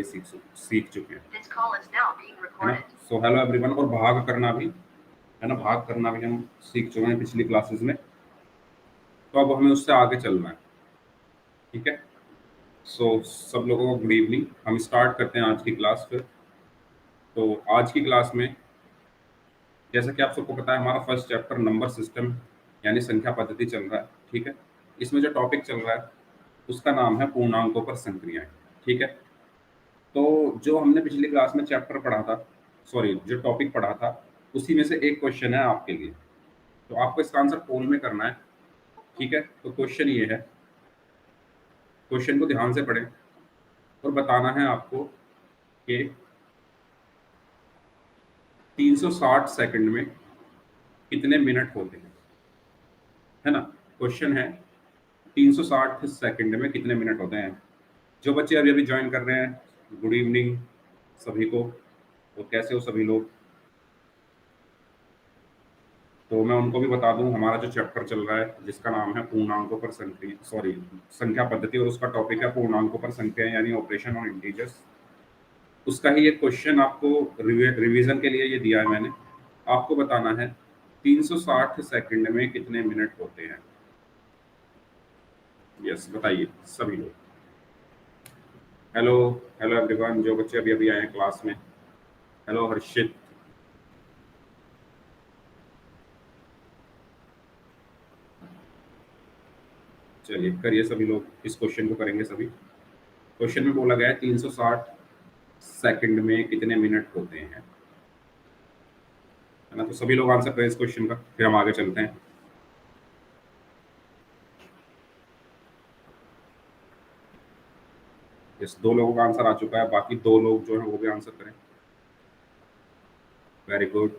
सीख चुके हैं, है ना। सो हेलो एवरीवन, और भाग करना भी, है ना, भाग करना भी हम सीख चुके हैं पिछली क्लासेस में। तो अब हमें उससे आगे चलना है, ठीक है। सो सब लोगों को गुड इवनिंग। हम स्टार्ट करते हैं आज की क्लास फिर। तो आज की क्लास में जैसा कि आप सबको पता है, हमारा फर्स्ट चैप्टर नंबर सिस्टम यानी संख्या पद्धति चल रहा है, ठीक है। इसमें जो टॉपिक चल रहा है उसका नाम है पूर्णांकों पर संक्रियाएं, ठीक है। तो जो हमने पिछली क्लास में चैप्टर पढ़ा था, सॉरी जो टॉपिक पढ़ा था, उसी में से एक क्वेश्चन है आपके लिए। तो आपको इसका आंसर पोल में करना है, ठीक है। तो क्वेश्चन ये है, क्वेश्चन को ध्यान से पढ़ें और बताना है आपको कि 360 सेकंड में कितने मिनट होते हैं, है ना। क्वेश्चन है 360 सेकंड में कितने मिनट होते हैं। जो बच्चे अभी अभी ज्वाइन कर रहे हैं, गुड इवनिंग सभी को। और कैसे हो सभी लोग। तो मैं उनको भी बता दूं, हमारा जो चैप्टर चल रहा है जिसका नाम है पूर्णांकों पर संख्या पद्धति, और उसका टॉपिक है पूर्णांकों पर संख्या यानी ऑपरेशन ऑन इंटीजर्स। उसका ही एक क्वेश्चन आपको रिवीजन के लिए ये दिया है मैंने। आपको बताना है 360 सेकंड में कितने मिनट होते हैं। यस बताइए सभी लोग। हेलो हेलो एवरीवन, जो बच्चे अभी अभी आए हैं क्लास में। हेलो हर्षित। चलिए करिए सभी लोग, इस क्वेश्चन को करेंगे सभी। क्वेश्चन में बोला गया है 360 सेकंड में कितने मिनट होते हैं, है ना। तो सभी लोग आंसर करें इस क्वेश्चन का, फिर हम आगे चलते हैं। इस 2 लोगों का आंसर आ चुका है, बाकी 2 लोग जो है वो भी आंसर करें। Very good.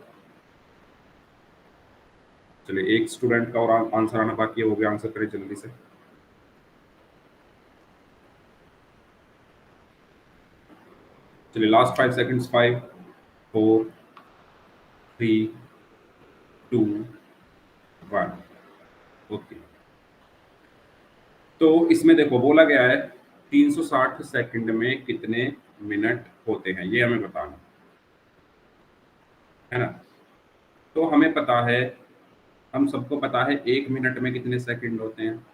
चलिए एक स्टूडेंट का और आंसर आना बाकी है, वो भी आंसर करें जल्दी से। चलिए लास्ट 5 सेकंड्स। 5 4 3 2 1। ओके। तो इसमें देखो बोला गया है 360 सेकंड में कितने मिनट होते हैं, ये हमें बताना है ना। तो हमें पता है, हम सबको पता है 1 मिनट में कितने सेकंड होते हैं,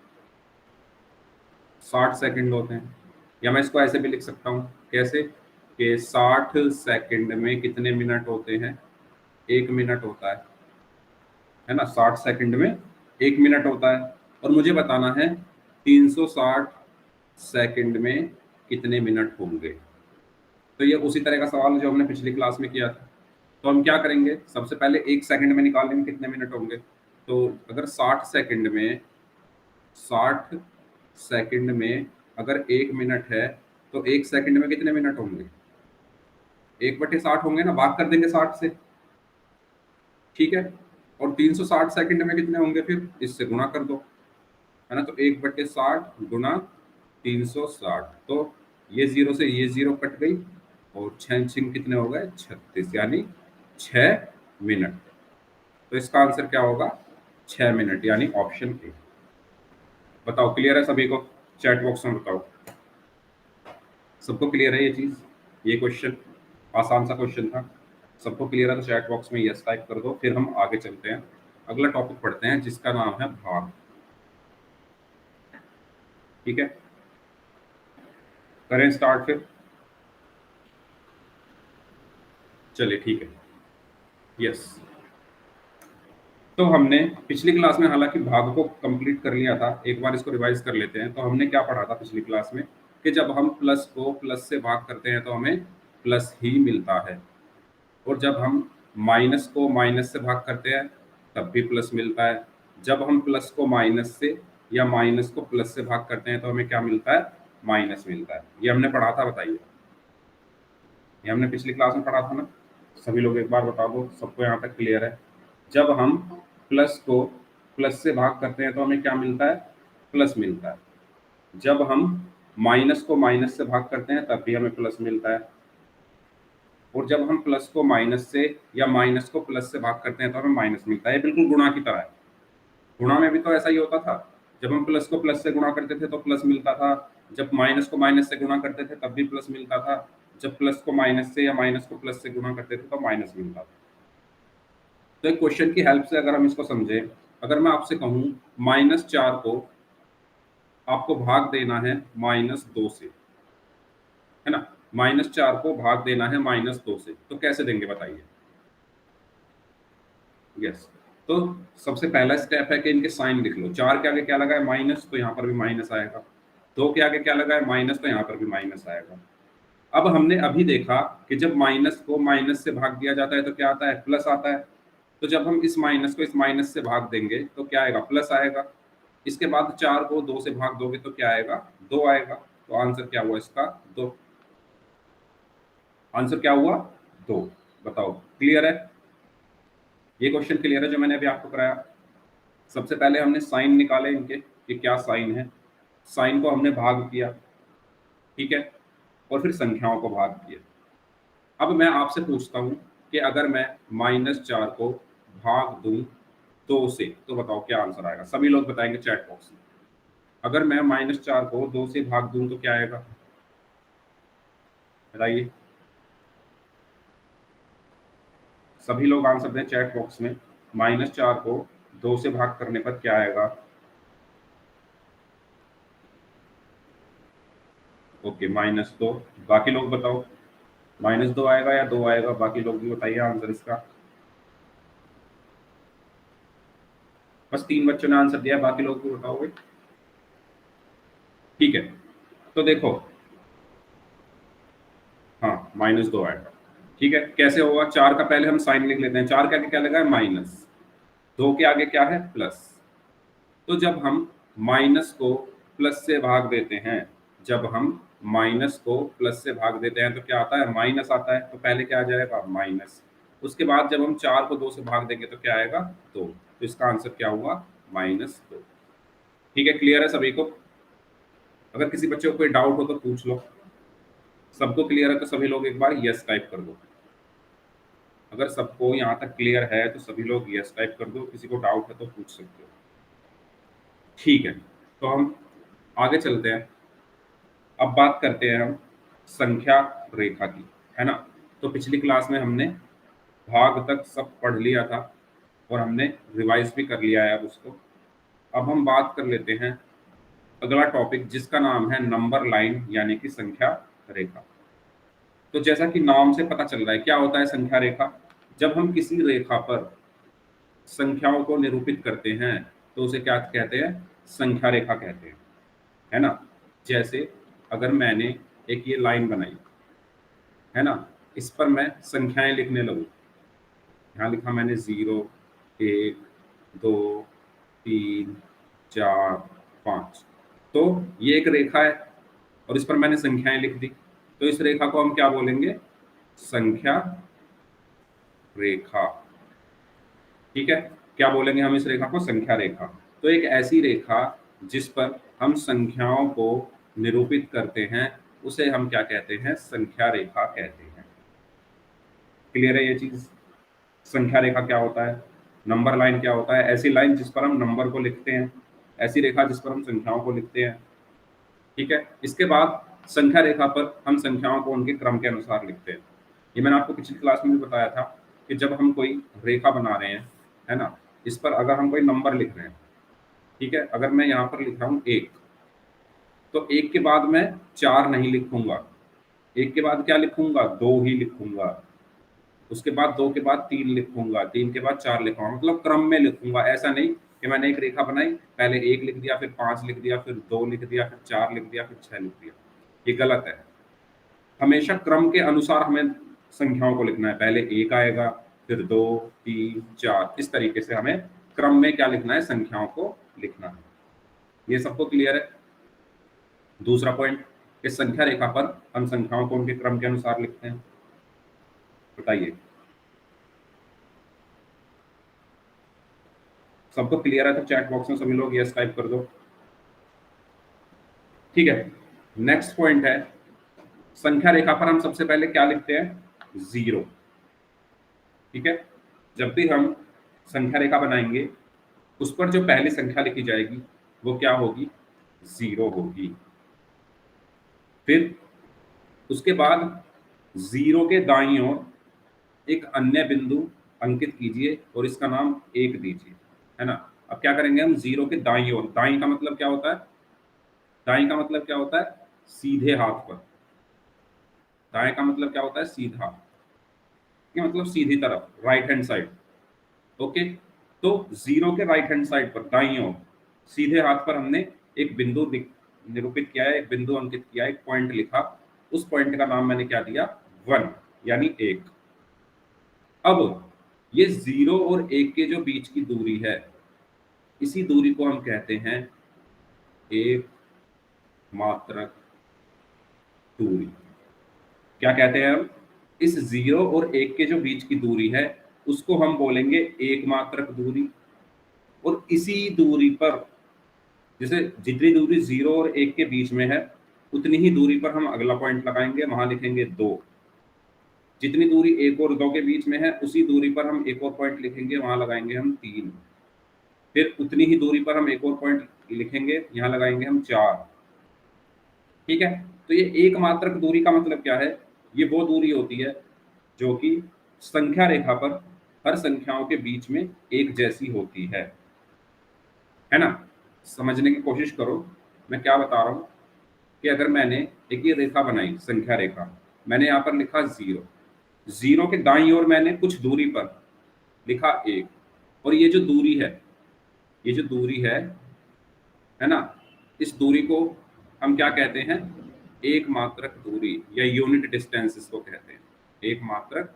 60 सेकंड होते हैं। या मैं इसको ऐसे भी लिख सकता हूँ, कैसे कि 60 सेकंड में कितने मिनट होते हैं, 1 मिनट होता है ना। 60 सेकंड में 1 मिनट होता है। और मुझे बताना है 360 सेकंड में कितने मिनट होंगे। तो ये उसी तरह का सवाल है जो हमने पिछली क्लास में किया था। तो हम क्या करेंगे, सबसे पहले 1 सेकंड में निकालेंगे कितने मिनट होंगे। तो अगर 60 सेकंड में अगर 1 मिनट है, तो 1 सेकंड में कितने मिनट होंगे, 1/60 होंगे ना, भाग कर देंगे 60 से, ठीक है। और 360 सेकंड में कितने होंगे, फिर इससे गुणा कर दो, है ना। तो 1/60 गुना 360, तो ये 0 से ये 0 कट गई, और 6 6 कितने हो गए, 36, यानी 6 मिनट। तो इसका आंसर क्या होगा, 6 मिनट, यानी ऑप्शन ए। बताओ क्लियर है सभी को, चैट बॉक्स में बताओ सबको क्लियर है ये चीज। ये क्वेश्चन आसान सा क्वेश्चन था, सबको क्लियर है तो चैट बॉक्स में यस टाइप कर दो। फिर हम आगे चलते हैं, अगला टॉपिक पढ़ते हैं जिसका नाम है भाग, ठीक है। करें स्टार्ट फिर। चलिए ठीक है। यस। तो हमने पिछली क्लास में हालांकि भाग को कंप्लीट कर लिया था, एक बार इसको रिवाइज कर लेते हैं। तो हमने क्या पढ़ा था पिछली क्लास में, कि जब हम प्लस को प्लस से भाग करते हैं तो हमें प्लस ही मिलता है, और जब हम माइनस को माइनस से भाग करते हैं तब भी प्लस मिलता है। जब हम प्लस को माइनस से या माइनस को प्लस से भाग करते हैं तो हमें क्या मिलता है, माइनस मिलता है। ये हमने पढ़ा था, बताइए। ये हमने पिछली क्लास में पढ़ा था ना, सभी लोग एक बार बता दो, सबको यहाँ तक क्लियर है। जब हम प्लस को प्लस से भाग करते हैं तो हमें क्या मिलता है, प्लस मिलता है। जब हम माइनस को माइनस से भाग करते हैं तब भी हमें प्लस मिलता है। और जब हम प्लस को माइनस से या माइनस को प्लस से भाग करते हैं तो हमें माइनस मिलता है। बिल्कुल गुणा की तरह है, गुणा में भी तो ऐसा ही होता था। जब हम प्लस को प्लस से गुणा करते थे तो प्लस मिलता था, जब माइनस को माइनस से गुना करते थे तब भी प्लस मिलता था, जब प्लस को माइनस से या माइनस को प्लस से गुना करते थे तो माइनस मिलता था। तो एक क्वेश्चन की हेल्प से अगर हम इसको समझें, अगर मैं आपसे कहूं -4 को आपको भाग देना है -2 से, है ना, -4 को भाग देना है -2 से, तो कैसे देंगे बताइए। यस, तो सबसे पहला स्टेप है कि इनके साइन लिख लो। 4 के आगे क्या लगा है माइनस, तो यहाँ पर भी माइनस आएगा। 2 के आगे क्या लगा है माइनस, तो यहाँ पर भी माइनस आएगा। अब हमने अभी देखा कि जब माइनस को माइनस से भाग दिया जाता है तो क्या आता है, प्लस आता है। तो जब हम इस माइनस को इस माइनस से भाग देंगे तो क्या आएगा, प्लस आएगा। इसके बाद 4 को 2 से भाग दोगे तो क्या आएगा, 2 आएगा। तो आंसर क्या हुआ इसका, 2। आंसर क्या हुआ, 2। बताओ, क्लियर है? ये क्वेश्चन क्लियर है जो मैंने अभी आपको कराया। सबसे पहले हमने साइन निकाले इनके कि क्या साइन है, साइन को हमने भाग किया, ठीक है, और फिर संख्याओं को भाग किया। अब मैं आपसे पूछता हूं कि अगर मैं -4 को भाग दूं 2 से तो बताओ क्या आंसर आएगा। सभी लोग बताएंगे चैट बॉक्स में। अगर मैं -4 को 2 से भाग दूं तो क्या आएगा, बताइए। सभी लोग आंसर दें चैट बॉक्स में। -4 को 2 से भाग करने पर क्या आएगा। ओके, -2। बाकी लोग बताओ, -2 आएगा या 2 आएगा, बाकी लोग भी बताइए आंसर इसका। बस 3 बच्चों ने आंसर दिया, बाकी लोग भी बताओगे, ठीक है। तो देखो, हाँ, -2 आएगा, ठीक है। कैसे होगा, 4 का पहले हम साइन लिख लेते हैं। 4 के आगे क्या लगा है माइनस, 2 के आगे क्या है प्लस। तो जब हम माइनस को प्लस से भाग देते हैं, जब हम माइनस को प्लस से भाग देते हैं तो क्या आता है, माइनस आता है। तो पहले क्या आ जाएगा, माइनस। उसके बाद जब हम 4 को 2 से भाग देंगे तो क्या आएगा, 2। तो इसका आंसर क्या हुआ, -2। ठीक है, क्लियर है सभी को? अगर किसी बच्चे को कोई डाउट हो तो पूछ लो। सबको क्लियर है तो सभी लोग एक बार यस टाइप कर दो। अगर सबको यहाँ तक क्लियर है तो सभी लोग यस टाइप कर दो, किसी को डाउट है तो पूछ सकते हो। ठीक है, तो हम आगे चलते हैं। अब बात करते हैं हम संख्या रेखा की, है ना। तो पिछली क्लास में हमने भाग तक सब पढ़ लिया था और हमने रिवाइज भी कर लिया है अब उसको। अब हम बात कर लेते हैं अगला टॉपिक जिसका नाम है नंबर लाइन यानी कि संख्या रेखा। तो जैसा कि नाम से पता चल रहा है क्या होता है संख्या रेखा। जब हम किसी रेखा पर संख्याओं को निरूपित करते हैं तो उसे क्या कहते हैं, संख्या रेखा कहते हैं, है ना। जैसे अगर मैंने एक ये लाइन बनाई, है ना, इस पर मैं संख्याएं लिखने लगूं। यहाँ लिखा मैंने 0, 1, 2, 3, 4, 5। तो ये एक रेखा है और इस पर मैंने संख्याएं लिख दी। तो इस रेखा को हम क्या बोलेंगे, संख्या रेखा। ठीक है, क्या बोलेंगे हम इस रेखा को, संख्या रेखा। तो एक ऐसी रेखा जिस पर हम संख्याओं को निरूपित करते हैं उसे हम क्या कहते हैं, संख्या रेखा कहते हैं। क्लियर है ये चीज? संख्या रेखा क्या होता है, नंबर लाइन क्या होता है, ऐसी लाइन जिस पर हम नंबर को लिखते हैं, ऐसी रेखा जिस पर हम संख्याओं को लिखते हैं। ठीक है, इसके बाद संख्या रेखा पर हम संख्याओं को उनके क्रम के अनुसार लिखते हैं। ये मैंने आपको पिछली क्लास में भी बताया था कि जब हम कोई रेखा बना रहे हैं, है ना, इस पर अगर हम कोई नंबर लिख रहे हैं, ठीक है, अगर मैं यहाँ पर लिख रहा हूँ 1, तो 1 के बाद मैं 4 नहीं लिखूंगा, 1 के बाद क्या लिखूंगा, 2 ही लिखूंगा। उसके बाद 2 के बाद 3 लिखूंगा, 3 के बाद 4 लिखूंगा, मतलब क्रम में लिखूंगा। ऐसा नहीं कि मैंने एक रेखा बनाई, पहले 1 लिख दिया, फिर 5 लिख दिया, फिर 2 लिख दिया, फिर 4 लिख दिया, फिर 6 लिख दिया। ये गलत है। हमेशा क्रम के अनुसार हमें संख्याओं को लिखना है। पहले 1 आएगा, फिर 2, 3, 4, इस तरीके से हमें क्रम में क्या लिखना है, संख्याओं को लिखना है। ये सबको क्लियर है? दूसरा पॉइंट, इस संख्या रेखा पर हम संख्याओं को उनके क्रम के अनुसार लिखते हैं। बताइए, सबको क्लियर है तो चैट बॉक्स में सभी लोग यस टाइप कर दो। ठीक है, नेक्स्ट पॉइंट है, संख्या रेखा पर हम सबसे पहले क्या लिखते हैं, 0। ठीक है, जब भी हम संख्या रेखा बनाएंगे उस पर जो पहली संख्या लिखी जाएगी वो क्या होगी, 0 होगी। फिर उसके बाद जीरो के दाईं ओर एक अन्य बिंदु अंकित कीजिए और इसका नाम 1 दीजिए, है ना। अब क्या करेंगे हम, जीरो के दाईं ओर, दाईं का मतलब क्या होता है, दाईं का मतलब क्या होता है, सीधे हाथ पर। दाएं का मतलब क्या होता है, सीधा, ये मतलब सीधी तरफ, राइट हैंड साइड। ओके, तो जीरो के राइट हैंड साइड पर दाईं ओर सीधे हाथ पर हमने एक बिंदु निरूपित किया है, एक बिंदु अंकित किया है, एक पॉइंट लिखा। उस पॉइंट का नाम मैंने क्या दिया, 1, यानी 1। अब ये जीरो और 1 के जो बीच की दूरी है, इसी दूरी को हम कहते हैं एक मात्रक दूरी। क्या कहते हैं हम, इस जीरो और 1 के जो बीच की दूरी है उसको हम बोलेंगे एक मात्रक दूरी। और इसी दूरी पर, जैसे जितनी दूरी जीरो और 1 के बीच में है उतनी ही दूरी पर हम अगला पॉइंट लगाएंगे, वहां लिखेंगे 2। जितनी दूरी 1 और 2 के बीच में है उसी दूरी पर हम एक और पॉइंट लिखेंगे, वहां लगाएंगे हम 3। फिर उतनी ही दूरी पर हम एक और पॉइंट लिखेंगे, यहाँ लगाएंगे हम 4। ठीक है, तो ये एक मात्रक दूरी का मतलब क्या है, ये वो दूरी होती है जो कि संख्या रेखा पर हर संख्याओं के बीच में एक जैसी होती है ना। समझने की कोशिश करो मैं क्या बता रहा हूं, कि अगर मैंने एक ये रेखा बनाई, संख्या रेखा, मैंने यहाँ पर लिखा 0, जीरो के दाईं ओर मैंने कुछ दूरी पर लिखा 1, और ये जो दूरी है, ये जो दूरी है ना, इस दूरी को हम क्या कहते हैं, एक मात्रक दूरी या यूनिट डिस्टेंस इसको कहते हैं, एक मात्रक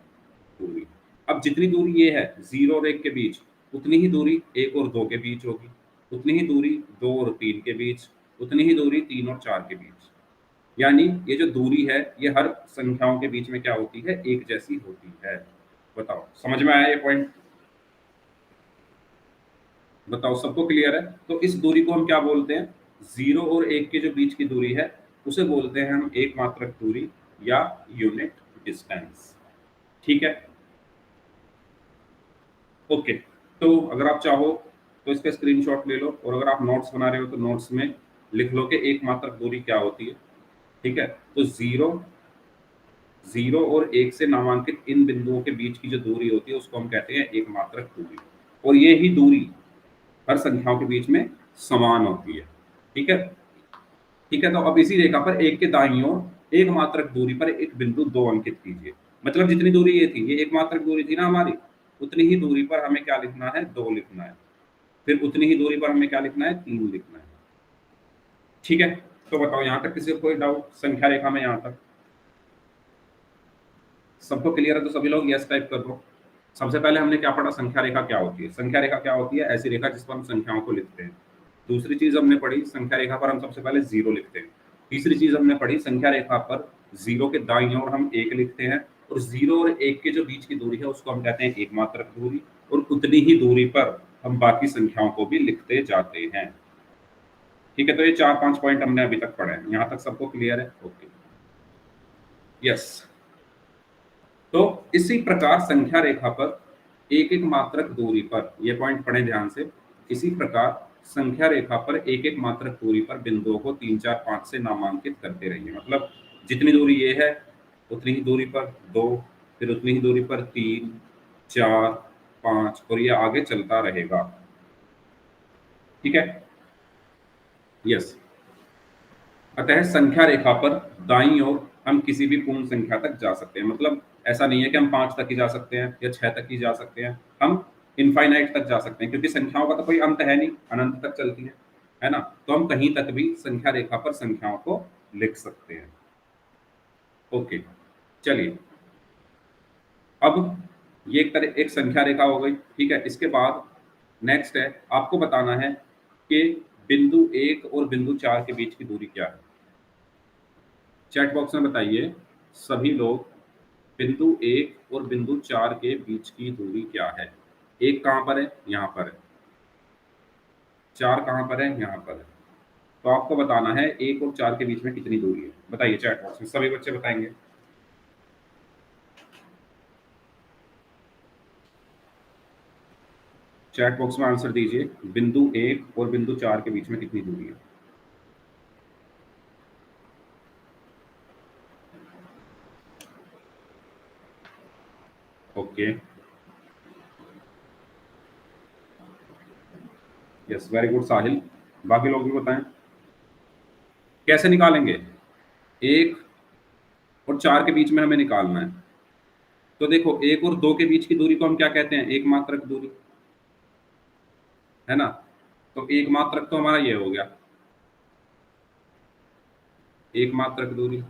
दूरी। अब जितनी दूरी ये है जीरो और 1 के बीच, उतनी ही दूरी 1 और 2 के बीच होगी, उतनी ही दूरी 2 और 3 के बीच, उतनी ही दूरी 3 और 4 के बीच। यानी ये जो दूरी है ये हर संख्याओं के बीच में क्या होती है, एक जैसी होती है। बताओ समझ में आया ये पॉइंट, बताओ सबको क्लियर है। तो इस दूरी को हम क्या बोलते हैं, जीरो और 1 के जो बीच की दूरी है उसे बोलते हैं हम एक मात्रक दूरी या यूनिट डिस्टेंस। ठीक है, ओके। तो अगर आप चाहो तो इसका स्क्रीनशॉट ले लो, और अगर आप नोट्स बना रहे हो तो नोट्स में लिख लो कि एक मात्रक दूरी क्या होती है। ठीक है, तो जीरो, जीरो और 1 से नामांकित इन बिंदुओं के बीच की जो दूरी होती है उसको हम कहते हैं एक मात्रक दूरी, और ये ही दूरी हर संख्याओं के बीच में समान होती है। ठीक है, ठीक है, तो अब इसी रेखा पर एक के दाईं ओर एक मात्रक दूरी पर एक बिंदु 2 अंकित कीजिए। मतलब जितनी दूरी ये थी, ये एक मात्रक दूरी थी ना हमारी, उतनी ही दूरी पर हमें क्या लिखना है, 2 लिखना है। फिर उतनी ही दूरी पर हमें क्या लिखना है, 3 लिखना है। ठीक है, तो बताओ यहाँ तक किसी को कोई डाउट संख्या रेखा में, यहाँ तक सबको क्लियर है तो सभी लोग यस टाइप कर दो। सबसे पहले हमने क्या पढ़ा, संख्या रेखा क्या होती है। संख्या रेखा क्या होती है, ऐसी रेखा जिस पर हम संख्याओं को लिखते हैं। दूसरी चीज हमने पढ़ी, संख्या रेखा पर हम सबसे पहले 0 लिखते हैं। तीसरी चीज हमने पढ़ी, संख्या रेखा पर 0 के दाईं ओर हम 1 लिखते हैं, और 0 और 1 के जो बीच की दूरी है उसको हम कहते हैं एक मात्रक दूरी, और उतनी ही दूरी पर हम बाकी संख्याओं को भी लिखते जाते हैं। ठीक है, तो ये 4-5 पॉइंट हमने अभी तक पढ़े हैं, यहाँ तक सबको क्लियर है, ओके, यस। तो इसी प्रकार संख्या रेखा पर एक एक मात्रक दूरी पर, ये पॉइंट पढ़े ध्यान से, इसी प्रकार संख्या रेखा पर एक एक मात्रक दूरी पर बिंदुओं को 3, 4, 5 से नामांकित करते रहिए। मतलब जितनी दूरी ये है उतनी ही दूरी पर 2, फिर उतनी ही दूरी पर 3, 4, 5, और ये आगे चलता रहेगा। ठीक है, यस। अतः संख्या रेखा पर दाईं ओर हम किसी भी पूर्ण संख्या तक जा सकते हैं। मतलब ऐसा नहीं है कि हम 5 तक ही जा सकते हैं या 6 तक ही जा सकते हैं, हम इनफाइनाइट तक जा सकते हैं, क्योंकि संख्याओं का तो कोई अंत है नहीं, अनंत तक चलती है ना। तो हम कहीं तक भी संख्या रेखा पर संख्याओं को लिख सकते हैं। ओके, चलिए, अब ये एक संख्या रेखा हो गई। ठीक है, इसके बाद नेक्स्ट है, आपको बताना है कि बिंदु 1 और बिंदु 4 के बीच की दूरी क्या है। चैट बॉक्स में बताइए सभी लोग, बिंदु 1 और बिंदु 4 के बीच की दूरी क्या है। 1 कहाँ पर है, यहाँ पर है। 4 कहाँ पर है, यहाँ पर है। तो आपको बताना है 1 और 4 के बीच में कितनी दूरी है। बताइए चैट बॉक्स में, सभी बच्चे बताएंगे। चैट बॉक्स में आंसर दीजिए, बिंदु 1 और बिंदु 4 के बीच में कितनी दूरी है। ओके, यस, वेरी गुड साहिल। बाकी लोग भी बताएं कैसे निकालेंगे। एक और चार के बीच में हमें निकालना है। तो देखो, एक और दो के बीच की दूरी को हम क्या कहते हैं, एक मात्रक दूरी, है ना। तो एक मात्रक तो हमारा ये हो गया, एक मात्रक दूरी।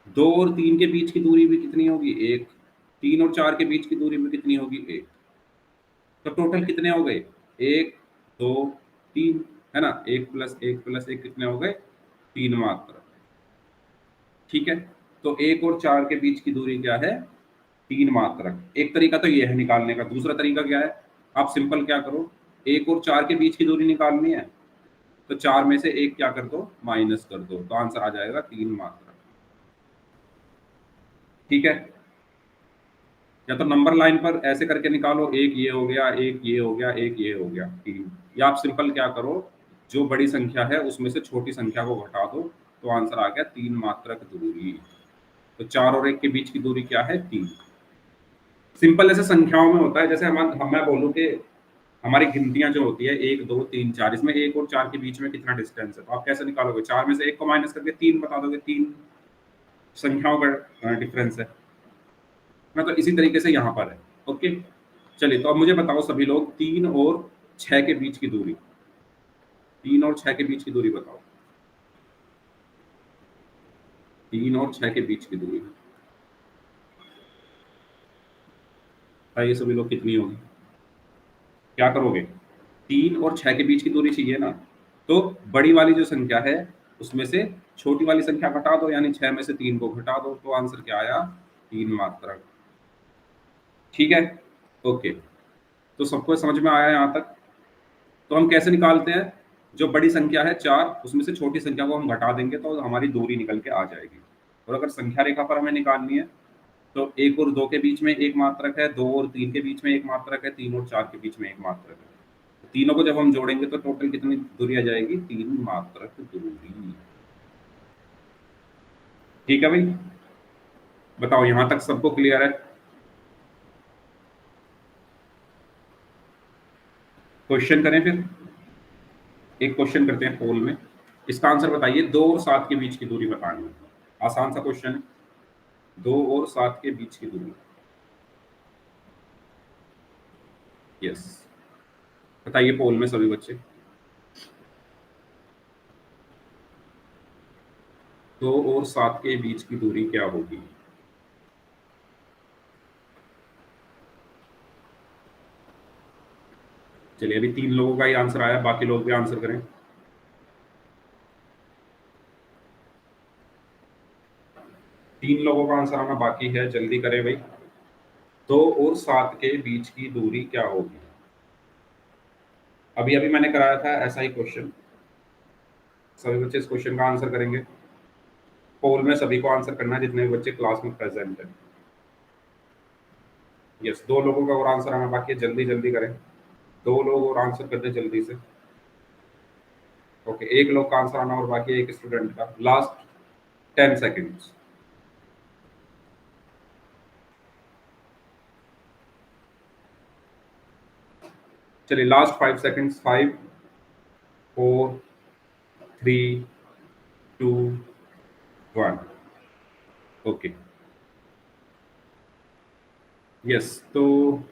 दो और तीन के बीच की दूरी भी कितनी होगी, एक। तीन और चार के बीच की दूरी भी कितनी होगी, एक। तो टोटल कितने हो गए, एक, दो, तीन, है ना। एक प्लस एक प्लस एक कितने हो गए, तीन मात्रक। ठीक है। तो एक और चार के बीच की दूरी क्या है, तीन मात्रक। एक तरीका तो ये है निकालने का। दूसरा तरीका क्या है, आप सिंपल क्या करो, एक और चार के बीच की दूरी निकालनी है, तो चार में से एक क्या कर दो, माइनस कर दो, तो आंसर आ जाएगा तीन मात्रक। ठीक है। या तो नंबर लाइन पर ऐसे करके निकालो, एक ये हो गया, एक ये हो गया, एक ये हो गया, तीन। या आप सिंपल क्या करो, जो बड़ी संख्या है उसमें से छोटी संख्या को घटा दो, तो आंसर आ गया तीन मात्रक दूरी। तो चार और एक के बीच की दूरी क्या है, तीन। सिंपल ऐसे संख्याओं में होता है, जैसे हम मैं बोलूँ कि हमारी गिनतियां जो होती है एक दो तीन चार, इसमें एक और चार के बीच में कितना डिस्टेंस है, तो आप कैसे निकालोगे, चार में से एक को माइनस करके तीन बता दोगे, तीन संख्याओं का डिफरेंस है ना। तो इसी तरीके से यहाँ पर है। ओके। चलिए, तो अब मुझे बताओ सभी लोग, तीन और छह के बीच की दूरी, तीन और छह के बीच की दूरी बताओ। तीन और छह के बीच की दूरी बताइए सभी लोग, कितनी होगी। क्या करोगे, तीन और छह के बीच की दूरी चाहिए ना, तो बड़ी वाली जो संख्या है उसमें से छोटी वाली संख्या घटा दो, यानी छह में से तीन को घटा दो, तो आंसर क्या आया, तीन मात्रक। ठीक है। ओके। तो सबको समझ में आया यहाँ तक। तो हम कैसे निकालते हैं, जो बड़ी संख्या है चार, उसमें से छोटी संख्या को हम घटा देंगे तो हमारी दूरी निकल के आ जाएगी। और अगर संख्या रेखा पर हमें निकालनी है, तो एक और दो के बीच में एक मात्रक है, दो और तीन के बीच में एक मात्रक है, तीन और चार के बीच में एक मात्रक है। तीनों को जब हम जोड़ेंगे तो टोटल कितनी दूरी आ जाएगी, तीन मात्रक दूरी। ठीक है भाई, बताओ यहां तक सबको क्लियर है। क्वेश्चन करें फिर, एक क्वेश्चन करते हैं पोल में। इसका आंसर बताइए, दो और सात के बीच की दूरी बतानी है। आसान सा क्वेश्चन है, दो और सात के बीच की दूरी। यस, बताइए पोल में सभी बच्चे, दो और सात के बीच की दूरी क्या होगी। चलिए, अभी तीन लोगों का ही आंसर आया, बाकी लोग भी आंसर करें। तीन लोगों का आंसर आना बाकी है, जल्दी करें भाई। दो और सात के बीच की दूरी क्या होगी। अभी अभी मैंने कराया था ऐसा ही क्वेश्चन, सभी बच्चे इस क्वेश्चन का आंसर करेंगे। पोल में सभी को आंसर करना है, जितने भी बच्चे क्लास में प्रेजेंट है। यस, दो लोगों का और आंसर आना बाकी है, जल्दी जल्दी करें। दो लोग और आंसर कर दें जल्दी से। ओके, एक लोग का आंसर आना और बाकी है, एक स्टूडेंट का। Last 10 seconds. चलिए, लास्ट 5 सेकेंड्स। 5, 4, 3, 2, 1। ओके। यस, तो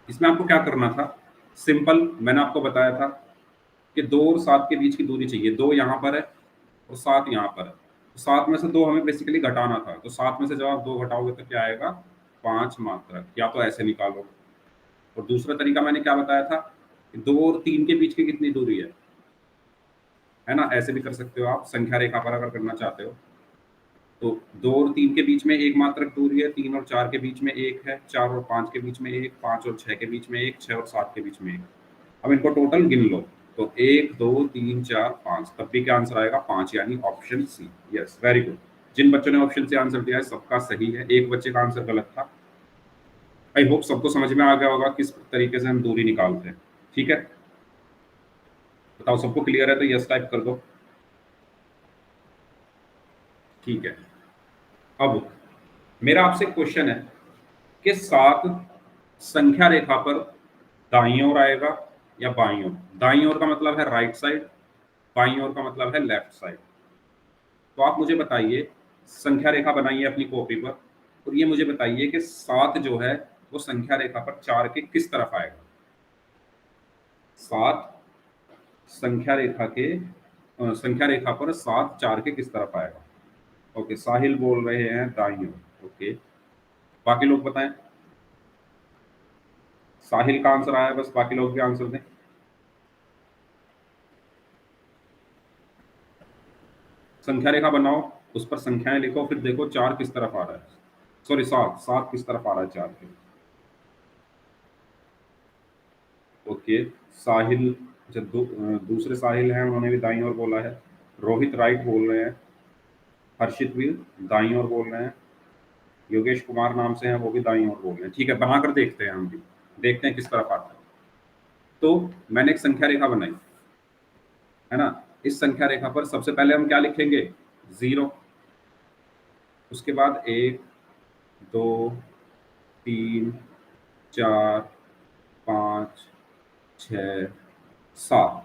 इसमें आपको क्या करना था, सिंपल मैंने आपको बताया था कि दो और सात के बीच की दूरी चाहिए। दो यहाँ पर है और सात यहाँ पर है, तो सात में से दो हमें बेसिकली घटाना था, तो सात में से जब आप दो घटाओगे तो क्या आएगा, पांच मात्रक। या तो ऐसे निकालो, और दूसरा तरीका मैंने क्या बताया था, कि दो और तीन के बीच की कितनी दूरी है ना। ऐसे भी कर सकते हो आप, संख्या रेखा पर अगर करना चाहते हो। तो दो और तीन के बीच में एक मात्रक दूरी है, तीन और चार के बीच में एक है, चार और पांच के बीच में एक, पांच और छह के बीच में एक, छह और सात के बीच में एक। अब इनको टोटल गिन लो, तो एक दो तीन चार पांच, तब भी क्या आंसर आएगा, पांच, यानी option C. Yes, very good. जिन बच्चों ने ऑप्शन से आंसर दिया है सबका सही है, एक बच्चे का आंसर गलत था। आई होप सबको समझ में आ गया होगा किस तरीके से हम दूरी निकालते हैं। ठीक है, बताओ सबको क्लियर है तो यस टाइप कर दो। ठीक है। अब मेरा आपसे क्वेश्चन है, कि 7 संख्या रेखा पर दाईं ओर आएगा या बाईं ओर। दाईं ओर का मतलब है राइट साइड, बाईं ओर का मतलब है लेफ्ट साइड। तो आप मुझे बताइए, संख्या रेखा बनाइए अपनी कॉपी पर और ये मुझे बताइए कि 7 जो है वो संख्या रेखा पर 4 के किस तरफ आएगा। 7 संख्या रेखा के संख्या रेखा पर 7 4 के किस तरफ आएगा। ओके, साहिल बोल रहे हैं दाईं ओर। ओके, बाकी लोग बताएं। साहिल का आंसर आया, बस बाकी लोग भी आंसर दें। संख्या रेखा बनाओ, उस पर संख्याएं लिखो, फिर देखो 4 किस तरफ आ रहा है। सॉरी, 7 7 किस तरफ आ रहा है 4 के। ओके, साहिल, अच्छा दूसरे साहिल हैं, उन्होंने भी दाईं ओर बोला है। रोहित राइट बोल रहे हैं, हर्षित भी दाईं ओर बोल रहे हैं, योगेश कुमार नाम से हैं, वो भी दाईं ओर बोल रहे हैं। ठीक है, बनाकर देखते हैं, हम भी देखते हैं किस तरफ आता है। तो मैंने एक संख्या रेखा बनाई है ना। इस संख्या रेखा पर सबसे पहले हम क्या लिखेंगे, 0। उसके बाद 1 2 3 4 5 6 7।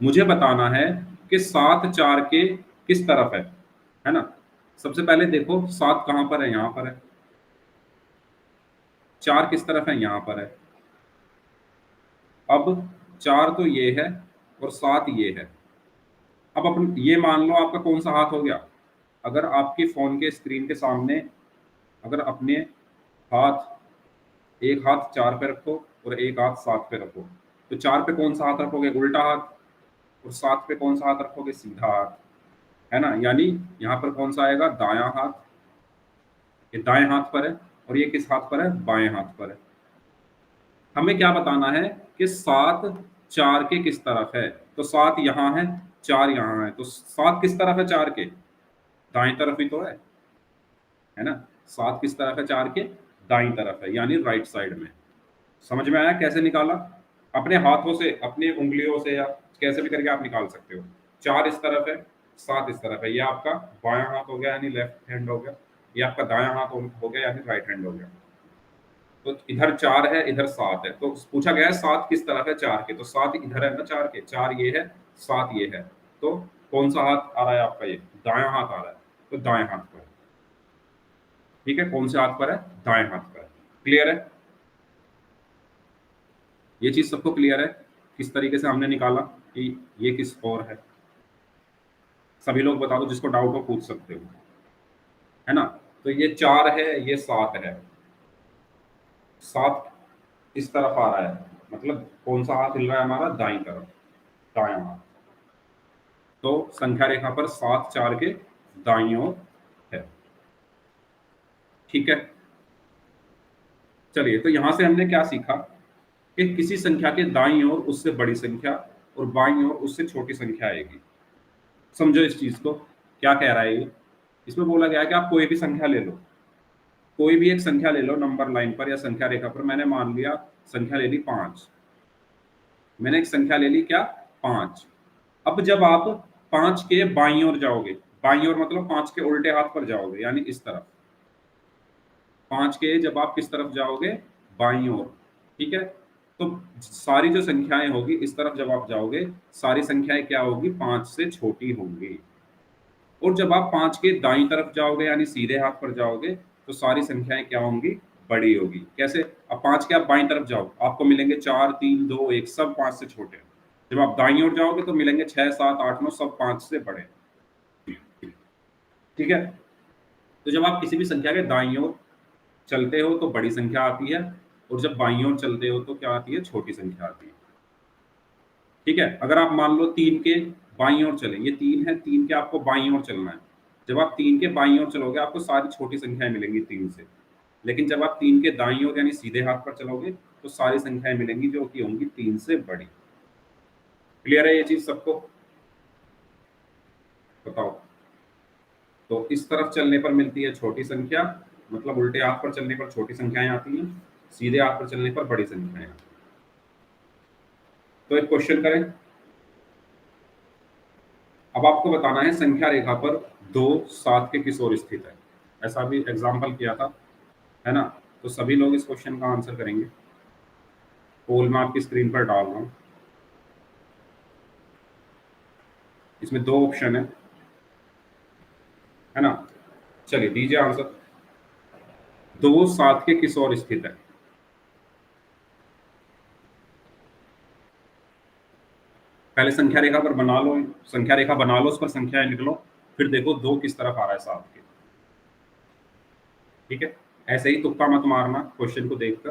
मुझे बताना है कि 7 4 के किस तरफ है ना। सबसे पहले देखो 7 कहां पर है, यहां पर है। 4 किस तरफ है, यहां पर है। अब 4 तो ये है और 7 ये है। अब अपन ये मान लो आपका कौन सा हाथ हो गया। अगर आपके फोन के स्क्रीन के सामने, अगर अपने हाथ, एक हाथ 4 पे रखो और एक हाथ 7 पे रखो, तो 4 पे कौन सा हाथ रखोगे, उल्टा हाथ। और 7 पे कौन सा हाथ रखोगे, सीधा हाथ। है ना, यानी यहाँ पर कौन सा आएगा, दायां हाथ। ये दाएं हाथ पर है और ये किस हाथ पर है, बाएं हाथ पर है। हमें क्या बताना है कि 7 4 के किस तरफ है। तो 7 यहाँ है, 4 यहाँ है, तो 7 किस तरफ है 4 के, दाएं तरफ ही तो है ना। 7 किस तरफ है 4 के, दाईं तरफ है, यानी राइट साइड में। समझ में आया कैसे निकाला। अपने हाथों से, अपनी उंगलियों से, या कैसे भी करके आप निकाल सकते हो। 4 इस तरफ है, 7 इस तरफ है। ये आपका बायां हाथ हो गया यानी लेफ्ट हैंड हो गया, ये आपका दायां हाथ हो गया यानी राइट हैंड हो गया। तो इधर 4 है, इधर 7 है, तो पूछा गया है 7 किस तरफ है 4 के, तो 7 इधर है ना 4 के, 4 ये है, 7 ये है। तो कौन सा हाथ आ रहा है आपका, ये दायां हाथ आ रहा है, तो दाएं हाथ पर है। ठीक है, कौन से हाथ पर है, दाएं हाथ पर है। क्लियर है, ये चीज सबको क्लियर है किस तरीके से हमने निकाला कि ये किस और है। सभी लोग बता दो, जिसको डाउट हो पूछ सकते हो, है ना। तो ये 4 है, ये 7 है। 7 इस तरफ आ रहा है, मतलब कौन सा हाथ हिल रहा है हमारा, दाईं तरफ, दायां हाथ। तो संख्या रेखा पर 7 4 के दाईं ओर है। ठीक है, चलिए, तो यहां से हमने क्या सीखा कि किसी संख्या के दाईं ओर उससे बड़ी संख्या और बाईं ओर उससे छोटी संख्या आएगी। समझो इस चीज को, क्या कह रहा है ये। इसमें बोला गया है कि आप कोई भी संख्या ले लो, कोई भी एक संख्या ले लो नंबर लाइन पर या संख्या रेखा पर। मैंने मान लिया संख्या ले ली 5, मैंने एक संख्या ले ली क्या, 5। अब जब आप 5 के बाईं ओर जाओगे, बाईं ओर मतलब 5 के उल्टे हाथ पर जाओगे, यानी इस तरफ। 5 के जब आप किस तरफ जाओगे, बाईं ओर। ठीक है, तो सारी जो संख्याएं होगी इस तरफ जब आप जाओगे, सारी संख्याएं क्या होगी, 5 से छोटी होंगी। और जब आप 5 के दाईं तरफ जाओगे यानी सीधे हाथ पर जाओगे, तो सारी संख्याएं क्या होंगी, बड़ी होगी। कैसे, अब 5 के आप बाईं तरफ जाओ, आपको मिलेंगे 4 3 2 1, सब 5 से छोटे। जब आप दाईं ओर जाओगे तो मिलेंगे 6 7 8 9, सब 5 से बड़े। ठीक है, तो जब आप किसी भी संख्या के दाईं ओर चलते हो तो बड़ी संख्या आती है, और जब बाईं ओर चलते हो तो क्या आती है, छोटी संख्या आती है। ठीक है, अगर आप मान लो 3 के बाईं ओर चले, ये 3 है, 3 के आपको बाईं ओर चलना है। जब आप 3 के बाईं ओर चलोगे आपको सारी छोटी संख्याएं मिलेंगी 3 से। लेकिन जब आप 3 के दाईं ओर यानी सीधे हाथ पर चलोगे तो सारी संख्याएं मिलेंगी जो कि होंगी 3 से बड़ी। क्लियर है ये चीज सबको, बताओ। तो इस तरफ चलने पर मिलती है छोटी संख्या, मतलब उल्टे हाथ पर चलने पर छोटी संख्याएं आती हैं, सीधे हाथ पर चलने पर बड़ी संख्याएं आती हैं। तो एक क्वेश्चन करें। अब आपको बताना है संख्या रेखा पर 2 7 के किस ओर स्थित है। ऐसा भी एग्जाम्पल किया था, है ना। तो सभी लोग इस क्वेश्चन का आंसर करेंगे। पोल मैं आपकी स्क्रीन पर डाल रहा हूँ। इसमें 2 ऑप्शन है ना। चलिए दीजिए आंसर। 2 7 के किस ओर स्थित है? पहले संख्या रेखा पर बना लो, संख्या रेखा बना लो, उस पर संख्याएं लिख लो, फिर देखो 2 किस तरफ आ रहा है 7 के। ठीक है, ऐसे ही तुक्का मत मारना क्वेश्चन को देखकर।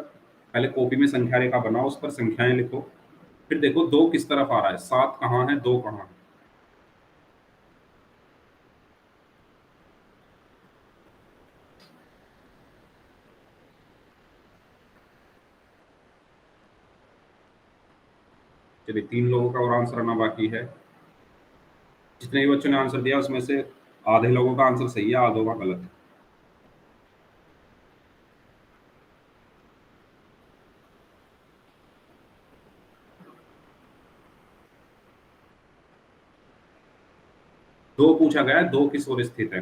पहले कॉपी में संख्या रेखा बनाओ, उस पर संख्याएं लिखो, फिर देखो 2 किस तरफ आ रहा है, 7 कहाँ है, 2 कहाँ है। चलिए 3 लोगों का और आंसर आना बाकी है। जितने भी बच्चों ने आंसर दिया उसमें से आधे लोगों का आंसर सही है, आधों का गलत है। दो पूछा गया है, 2 किस ओर स्थित है।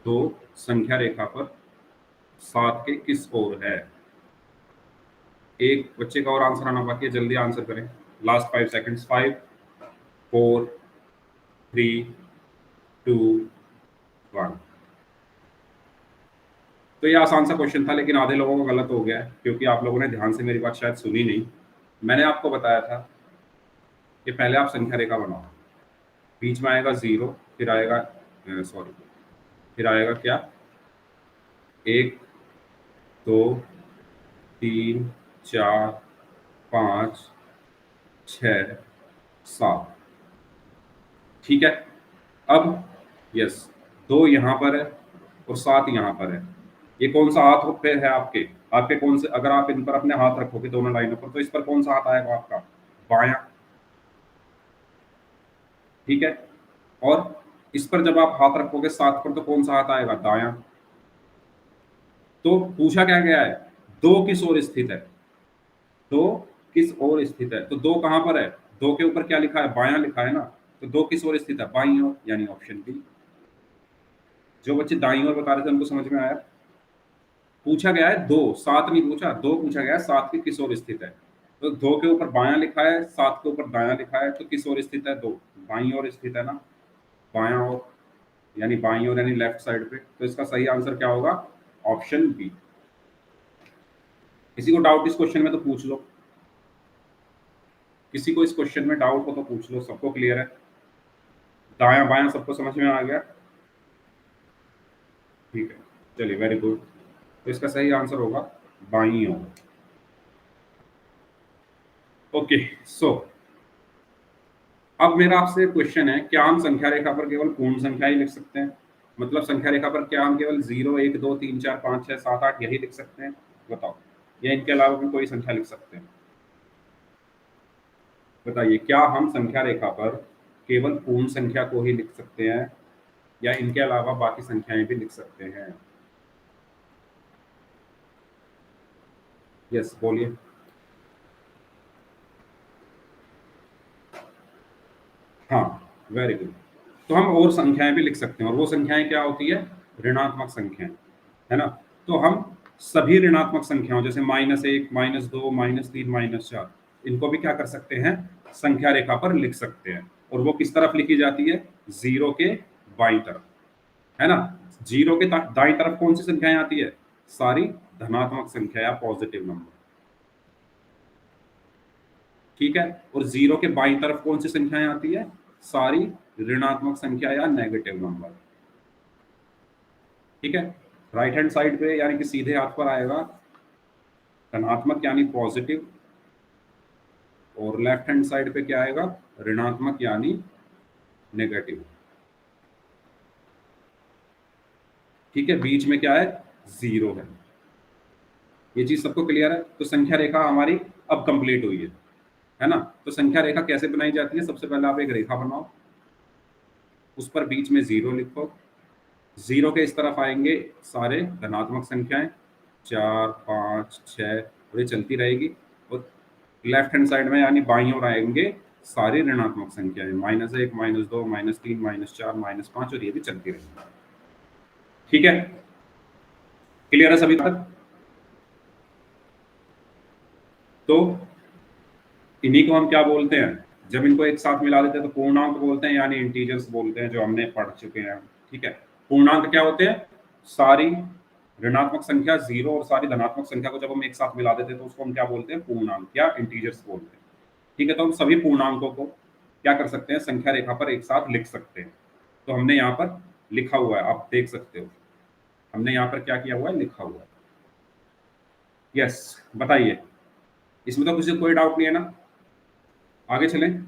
तो संख्या रेखा पर 7 के किस ओर है। एक बच्चे का और आंसर आना बाकी है, जल्दी आंसर करें। Last 5 seconds. 5 4 3 2 1। तो ये आसान सा क्वेश्चन था, लेकिन आधे लोगों का गलत हो गया है, क्योंकि आप लोगों ने ध्यान से मेरी बात शायद सुनी नहीं। मैंने आपको बताया था कि पहले आप संख्या रेखा बनाओ, बीच में आएगा 0, फिर आएगा सॉरी, फिर आएगा क्या, 1 2 3 4 5 6 7। ठीक है। अब यस, 2 यहाँ पर है और 7 यहाँ पर है। ये कौन सा हाथ पे है आपके? आपके कौन से, अगर आप इन पर अपने हाथ रखोगे दोनों लाइनों पर, तो इस पर कौन सा हाथ आएगा आपका? बायां। ठीक है। और इस पर जब आप हाथ रखोगे 7 पर, तो कौन सा हाथ आएगा? दायां। तो पूछा क्या गया है? 2 किस ओर स्थित है। 2 किस ओर स्थित है, तो 2 कहां पर है? 2 के ऊपर क्या लिखा है? बायां लिखा है ना। तो 2 किस ओर स्थित है? बाईं ओर, यानी ऑप्शन बी। जो बच्चे दाईं ओर बता रहे थे उनको समझ में आया। पूछा गया है 2, 7 नहीं पूछा, 2 पूछा गया है, 7 के किस ओर स्थित है। तो 2 के ऊपर बायां लिखा है, 7 के ऊपर दायां लिखा है, तो किस ओर स्थित है? 2 बाईं ओर स्थित है ना। बायां ओर, यानी बाईं ओर, यानी लेफ्ट साइड पे। तो इसका सही आंसर क्या होगा? Option B. किसी को डाउट इस क्वेश्चन में तो पूछ लो, किसी को इस क्वेश्चन में डाउट हो तो पूछ लो। सबको क्लियर है? दायां बायां सबको समझ में आ गया? ठीक है, चलिए वेरी गुड। तो इसका सही आंसर होगा बाईं ओर। ओके, सो अब मेरा आपसे क्वेश्चन है, क्या हम संख्या रेखा पर केवल पूर्ण संख्या ही लिख सकते हैं? मतलब संख्या रेखा पर क्या हम केवल 0 1 2 3 4 5 6 7 8 यही लिख सकते हैं? बताओ, या इनके अलावा भी कोई संख्या लिख सकते हैं? बताइए, क्या हम संख्या रेखा पर केवल पूर्ण संख्या को ही लिख सकते हैं, या इनके अलावा बाकी संख्याएं भी लिख सकते हैं? यस बोलिए। हाँ, वेरी गुड। तो हम और संख्याएं भी लिख सकते हैं, और वो संख्याएं क्या होती है? ऋणात्मक संख्याएं, है ना। तो हम सभी ऋणात्मक संख्याओं, जैसे -1 -2 -3 -4, इनको भी क्या कर सकते हैं? संख्या रेखा पर लिख सकते हैं। और वो किस तरफ लिखी जाती है? 0 के बाईं तरफ, है ना। 0 के दाईं तरफ कौन सी संख्याएं आती है? सारी धनात्मक संख्या या पॉजिटिव नंबर। ठीक है। और 0 के बाईं तरफ कौन सी संख्याएं आती है? सारी ऋणात्मक संख्या या नेगेटिव नंबर। ठीक है। राइट हैंड साइड पे यानी कि सीधे हाथ पर आएगा धनात्मक यानी पॉजिटिव, और लेफ्ट हैंड साइड पे क्या आएगा? ऋणात्मक यानी नेगेटिव। ठीक है, बीच में क्या है? 0 है। ये चीज सबको क्लियर है? तो संख्या रेखा हमारी अब कंप्लीट हुई है ना। तो संख्या रेखा कैसे बनाई जाती है? सबसे पहले आप एक रेखा बनाओ, उस पर बीच में 0 लिखो। 0 के इस तरफ आएंगे सारे धनात्मक संख्याएं, 4 5 6, और ये चलती रहेगी। और लेफ्ट हैंड साइड में यानी बाईं ओर आएंगे सारी ऋणात्मक संख्याएं -1 -2 -3 -4 -5 और ये भी चलती रहेगी। ठीक है, क्लियर है सभी तक? तो इन्हीं को हम क्या बोलते हैं, जब इनको एक साथ मिला देते हैं तो पूर्णांक बोलते हैं, यानी इंटीजर्स बोलते हैं, जो हमने पढ़ चुके हैं। ठीक है, पूर्णांक क्या होते हैं? सारी ऋणात्मक संख्या जीरो और सारी धनात्मक संख्या को जब हम एक साथ मिला देते हैं तो उसको हम क्या बोलते हैं? पूर्णांक या इंटीजर्स बोलते हैं। ठीक है, तो हम सभी पूर्णांकों को क्या कर सकते हैं? संख्या रेखा पर एक साथ लिख सकते हैं। तो हमने यहाँ पर लिखा हुआ है, आप देख सकते हो, हमने यहाँ पर क्या किया हुआ है? लिखा हुआ है। यस, बताइए, इसमें तो किसी कोई डाउट नहीं है ना? आगे चलें।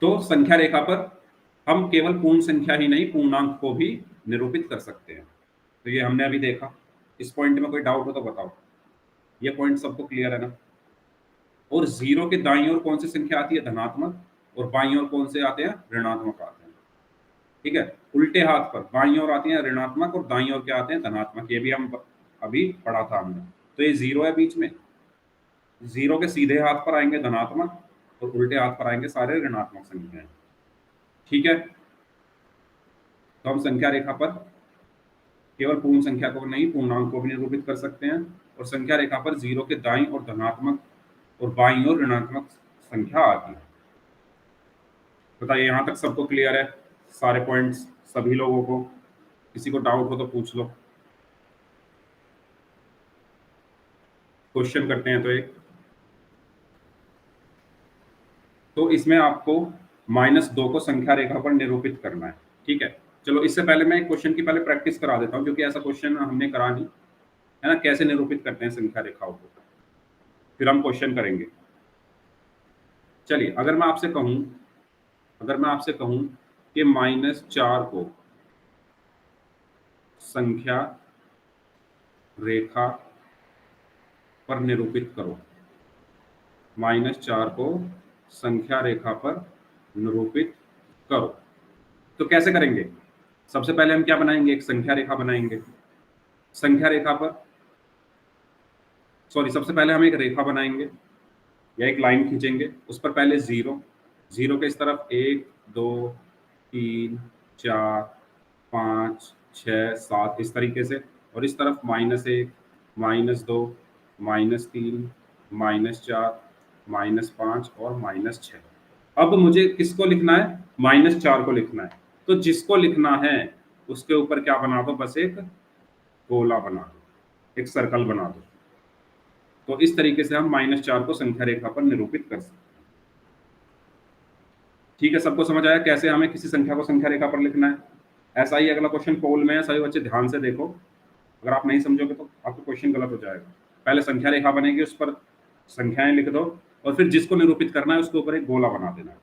तो संख्या रेखा पर हम केवल पूर्ण संख्या ही नहीं, पूर्णांक को भी निरूपित कर सकते हैं। तो ये हमने अभी देखा। इस पॉइंट में कोई डाउट हो तो बताओ। ये पॉइंट सबको क्लियर है ना? और जीरो के दाईं ओर कौन सी संख्या आती है? धनात्मक। और बाईं ओर कौन से आते हैं? ऋणात्मक आते हैं। ठीक है, उल्टे हाथ पर बाईं ओर आती है ऋणात्मक और दाईं ओर क्या आते हैं? धनात्मक। ये भी हम अभी पढ़ा था हमने। तो ये जीरो है बीच में, जीरो के सीधे हाथ पर आएंगे धनात्मक और उल्टे हाथ पर आएंगे सारे ऋणात्मक संख्याएं। ठीक है, तो हम संख्या रेखा पर केवल पूर्ण संख्या को नहीं, पूर्णांक को भी निरूपित कर सकते हैं। और संख्या रेखा पर जीरो के दाईं और धनात्मक और बाईं ओर ऋणात्मक संख्या आती है। बताइए, यहां तक सबको क्लियर है? सारे पॉइंट्स सभी लोगों को? किसी को डाउट हो तो पूछ लो। क्वेश्चन करते हैं तो एक, तो इसमें आपको -2 को संख्या रेखा पर निरूपित करना है। ठीक है, चलो इससे पहले मैं एक क्वेश्चन की पहले प्रैक्टिस करा देता हूँ, क्योंकि ऐसा क्वेश्चन हमने करा नहीं है ना, कैसे निरूपित करते हैं संख्या रेखाओं को, फिर हम क्वेश्चन करेंगे। चलिए, अगर मैं आपसे कहूं कि -4 को संख्या रेखा पर निरूपित करो, -4 को संख्या रेखा पर निरूपित करो, तो कैसे करेंगे? सबसे पहले हम क्या बनाएंगे? एक संख्या रेखा बनाएंगे। संख्या रेखा पर सबसे पहले हम एक रेखा बनाएंगे या एक लाइन खींचेंगे। उस पर पहले जीरो, जीरो के इस तरफ 1 2 3 4 5 6 7 इस तरीके से, और इस तरफ -1 -2 -3 -4 -5 और -6। अब मुझे किसको लिखना है? -4 को लिखना है। तो जिसको लिखना है उसके ऊपर क्या बना दो? बस एक गोला बना दो, एक सर्कल बना दो। तो इस तरीके से हम -4 को संख्या रेखा पर निरूपित कर सकते हैं। ठीक है, सबको समझ आया कैसे हमें किसी संख्या को संख्या रेखा पर लिखना है? ऐसा ही अगला क्वेश्चन पोल में है, सभी बच्चे ध्यान से देखो। अगर आप नहीं समझोगे तो आपका क्वेश्चन गलत हो जाएगा। पहले संख्या रेखा बनेगी, उस पर संख्याएं लिख दो और फिर जिसको निरूपित करना है उसके ऊपर एक गोला बना देना है।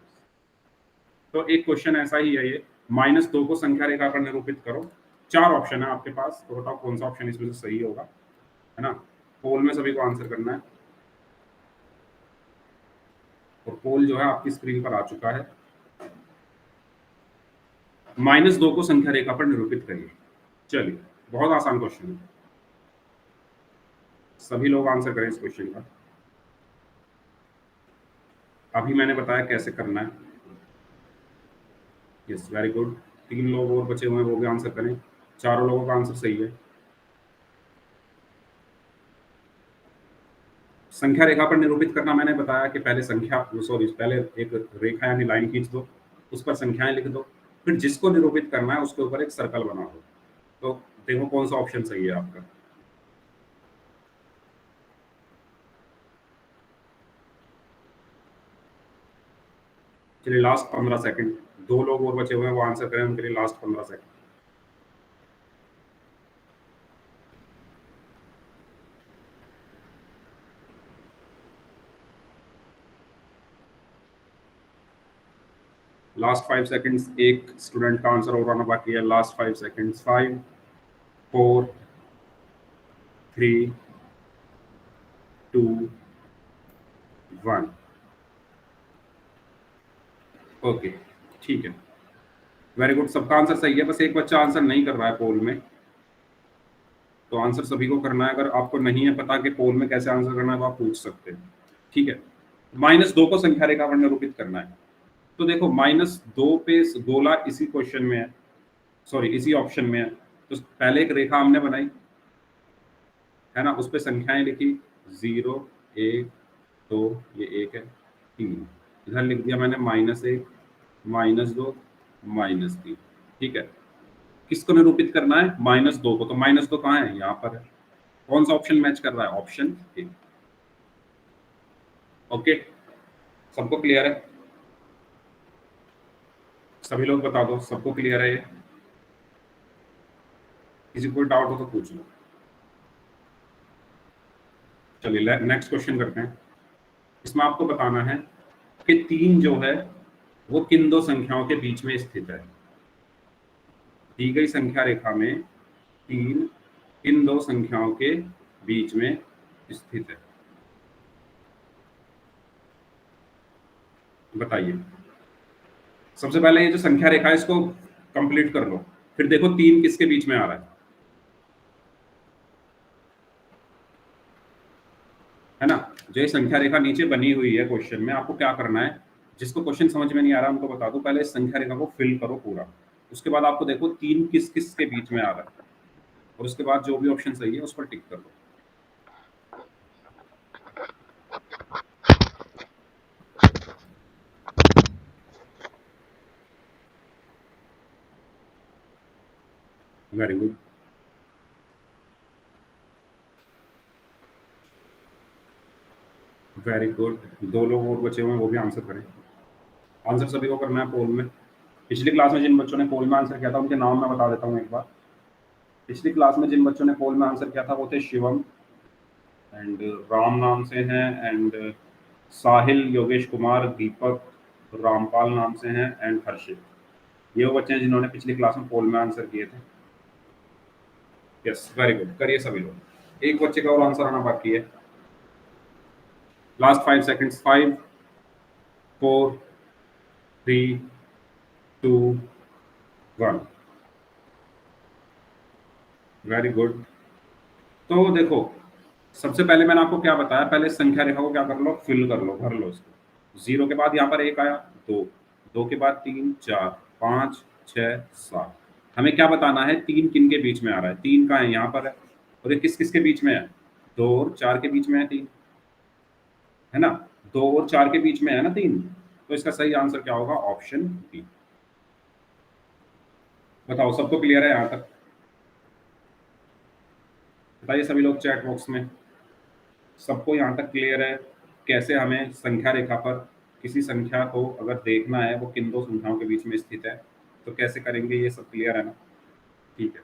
तो एक क्वेश्चन ऐसा ही है ये, -2 को संख्या रेखा पर निरूपित करो। 4 ऑप्शन है आपके पास, तो बताओ कौन सा ऑप्शन इसमें से सही होगा, है ना? पोल में सभी को आंसर करना है, और पोल जो है आपकी स्क्रीन पर आ चुका है। -2 को संख्या रेखा पर निरूपित करिए। चलिए, बहुत आसान क्वेश्चन है, सभी लोग आंसर करें इस क्वेश्चन का। अभी मैंने बताया कैसे करना है। Yes, very good. 3 लोग और बचे हुए हैं, वो भी आंसर करें। चारों लोगों का आंसर सही है। संख्या रेखा पर निरूपित करना मैंने बताया कि पहले एक रेखा यानी लाइन खींच दो, उस पर संख्याएं लिख दो, फिर जिसको निरूपित करना है उसके ऊपर एक सर्कल बना दो। तो देखो कौन सा ऑप्शन सही है आपका। चलिए, लास्ट 15 सेकंड, 2 लोग और बचे हुए हैं, वो आंसर करें, उनके लिए लास्ट 15 सेकंड। लास्ट 5 सेकंड्स, एक स्टूडेंट का आंसर और आना बाकी है। Last 5 seconds, 5 4 3 2 1। ओके, ठीक है, वेरी गुड, सबका आंसर सही है। बस एक बच्चा आंसर नहीं कर रहा है पोल में। तो आंसर सभी को करना है। अगर आपको नहीं है पता कि पोल में कैसे आंसर करना है तो आप पूछ सकते हैं, ठीक है। -2 को संख्या रेखा पर निरूपित करना है। तो देखो -2 पे गोला इसी क्वेश्चन में है, सॉरी इसी ऑप्शन में है। तो पहले एक रेखा हमने बनाई है ना, उस पे संख्याएं लिखी 0 1 2, ये 1 है, 3, इधर लिख दिया मैंने -1 -2 -3, ठीक है। किसको निरूपित करना है? -2 को। तो -2 कहाँ है? यहाँ पर है। कौन सा ऑप्शन मैच कर रहा है? Option A. ओके, सबको क्लियर है? सभी लोग बता दो सबको क्लियर है ये? किसी को कोई डाउट हो तो पूछ लो। चलिए नेक्स्ट क्वेश्चन करते हैं। इसमें आपको बताना है कि 3 जो है वो किन दो संख्याओं के बीच में स्थित है। दी गई संख्या रेखा में 3 किन दो संख्याओं के बीच में स्थित है, बताइए। सबसे पहले ये जो संख्या रेखा है इसको कंप्लीट कर लो, फिर देखो 3 किसके बीच में आ रहा है ना। जो ये संख्या रेखा नीचे बनी हुई है क्वेश्चन में, आपको क्या करना है, जिसको क्वेश्चन समझ में नहीं आ रहा उनको बता दो, पहले इस संख्या रेखा को फिल करो पूरा। उसके बाद आपको देखो 3 किस किस के बीच में आ रहा है, और उसके बाद जो भी ऑप्शन सही है उस पर टिक कर दो। Very good, very good. 2 लोग और बचे हुए हैं, वो भी आंसर करें। आंसर सभी को करना है पोल में। पिछली क्लास में जिन बच्चों ने पोल में आंसर किया था उनके नाम मैं बता देता हूँ एक बार। पिछली क्लास में जिन बच्चों ने पोल में आंसर किया था वो थे शिवम एंड राम नाम से हैं, एंड साहिल, योगेश कुमार, दीपक, रामपाल नाम से हैं, एंड हर्षित। ये वो बच्चे हैं जिन्होंने पिछली क्लास में पोल में आंसर किए थे। यस, वेरी गुड, करिए सभी लोग। एक बच्चे का और आंसर आना बाकी है। Last 5 seconds. 5 4 3 2 1। Very good. तो देखो, सबसे पहले मैंने आपको क्या बताया, पहले संख्या रेखा को क्या कर लो, फिल कर लो, भर लो उसको। 0 के बाद यहाँ पर 1 आया, 2, 2 के बाद 3 4 5 6 7। हमें क्या बताना है, 3 किन के बीच में आ रहा है। 3 का है, यहाँ पर है। और ये किस किस के बीच में है? 2 और 4 के बीच में है 3, है ना। 2 और 4 के बीच में है ना 3। तो इसका सही आंसर क्या होगा? Option B. बताओ सबको क्लियर है यहाँ तक? बताइए सभी लोग चैट बॉक्स में, सबको यहाँ तक क्लियर है कैसे हमें संख्या रेखा पर किसी संख्या को अगर देखना है वो किन दो संख्याओं के बीच में स्थित है तो कैसे करेंगे, ये सब क्लियर है ना? ठीक है।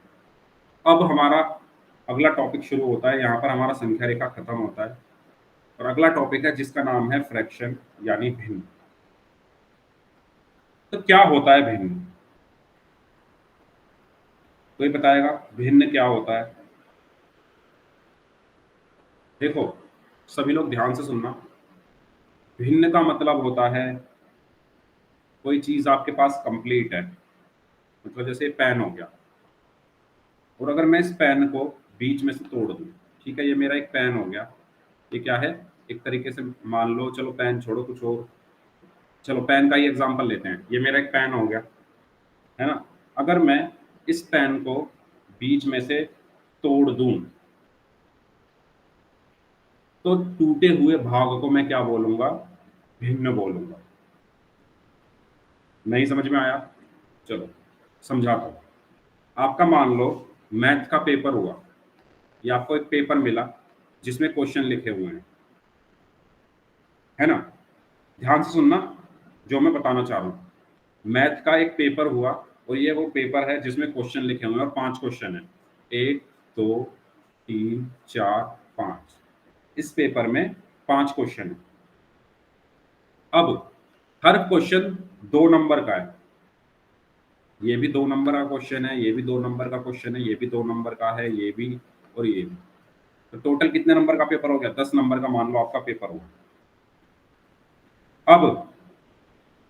अब हमारा अगला टॉपिक शुरू होता है, यहाँ पर हमारा संख्या रेखा खत्म होता है और अगला टॉपिक है जिसका नाम है फ्रैक्शन यानी भिन्न। तो क्या होता है भिन्न? कोई बताएगा भिन्न क्या होता है? देखो सभी लोग ध्यान से सुनना। भिन्न का मतलब होता है कोई चीज आपके पास कंप्लीट है, मतलब जैसे पेन हो गया, और अगर मैं इस पेन को बीच में से तोड़ दूं, ठीक है, ये मेरा एक पेन हो गया। ये क्या है? एक तरीके से मान लो, चलो पेन छोड़ो कुछ और, चलो पेन का ही एग्जांपल लेते हैं। ये मेरा एक पेन हो गया, है ना। अगर मैं इस पेन को बीच में से तोड़ दूं तो टूटे हुए भाग को मैं क्या बोलूंगा? भिन्न बोलूंगा। नहीं समझ में आया? चलो समझाता हूं। आपका मान लो मैथ का पेपर हुआ, या आपको एक पेपर मिला जिसमें क्वेश्चन लिखे हुए हैं, है ना। ध्यान से सुनना जो मैं बताना चाह रहा हूँ। मैथ का एक पेपर हुआ और ये वो पेपर है जिसमें क्वेश्चन लिखे हुए हैं और 5 क्वेश्चन है। 1 2 3 4 5। इस पेपर में 5 क्वेश्चन है। अब हर क्वेश्चन 2 नंबर का है। ये भी 2 नंबर का क्वेश्चन है, ये भी 2 नंबर का क्वेश्चन है, ये भी 2 नंबर का है, ये भी और ये भी। तो टोटल कितने नंबर का पेपर हो गया? 10 नंबर का मान लो आपका पेपर हुआ। अब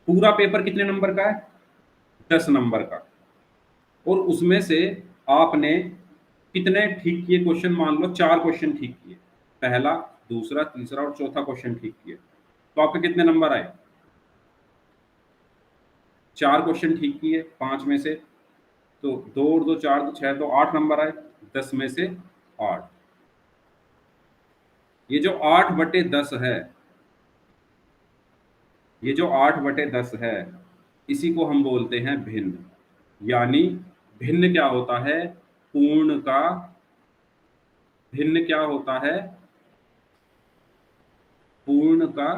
पूरा पेपर कितने नंबर का है? 10 नंबर का। और उसमें से आपने कितने ठीक किए क्वेश्चन, मान लो 4 क्वेश्चन ठीक किए, पहला, दूसरा, तीसरा और चौथा क्वेश्चन ठीक किए, तो आपके कितने नंबर आए? 4 क्वेश्चन ठीक किए 5 में से, तो 2 और 2 4 तो 6, तो 8 नंबर आए 10 में से 8। ये जो 8/10 है, ये जो 8/10 है, इसी को हम बोलते हैं भिन्न। यानी भिन्न क्या होता है? पूर्ण का भिन्न क्या होता है? पूर्ण का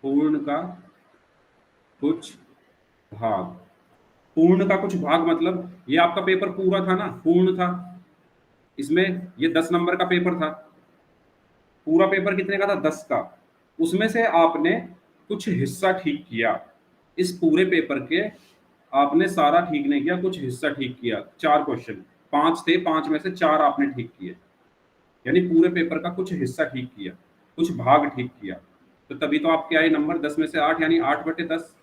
पूर्ण का कुछ भाग। पूर्ण का कुछ भाग मतलब ये आपका पेपर पूरा था ना, पूर्ण था। इसमें ये 10 नंबर का पेपर था। पूरा पेपर कितने का था? 10 का। उसमें से आपने कुछ हिस्सा ठीक किया। इस पूरे पेपर के आपने सारा ठीक नहीं किया, कुछ हिस्सा ठीक किया। 4 क्वेश्चन, 5 थे, 5 में से 4 आपने ठीक किए। यानी पूरे पेपर का कुछ हिस्सा ठीक किया, कुछ भाग ठीक किया। तो तभी तो आपके आए नंबर 10 में से 8, यानी 8/10।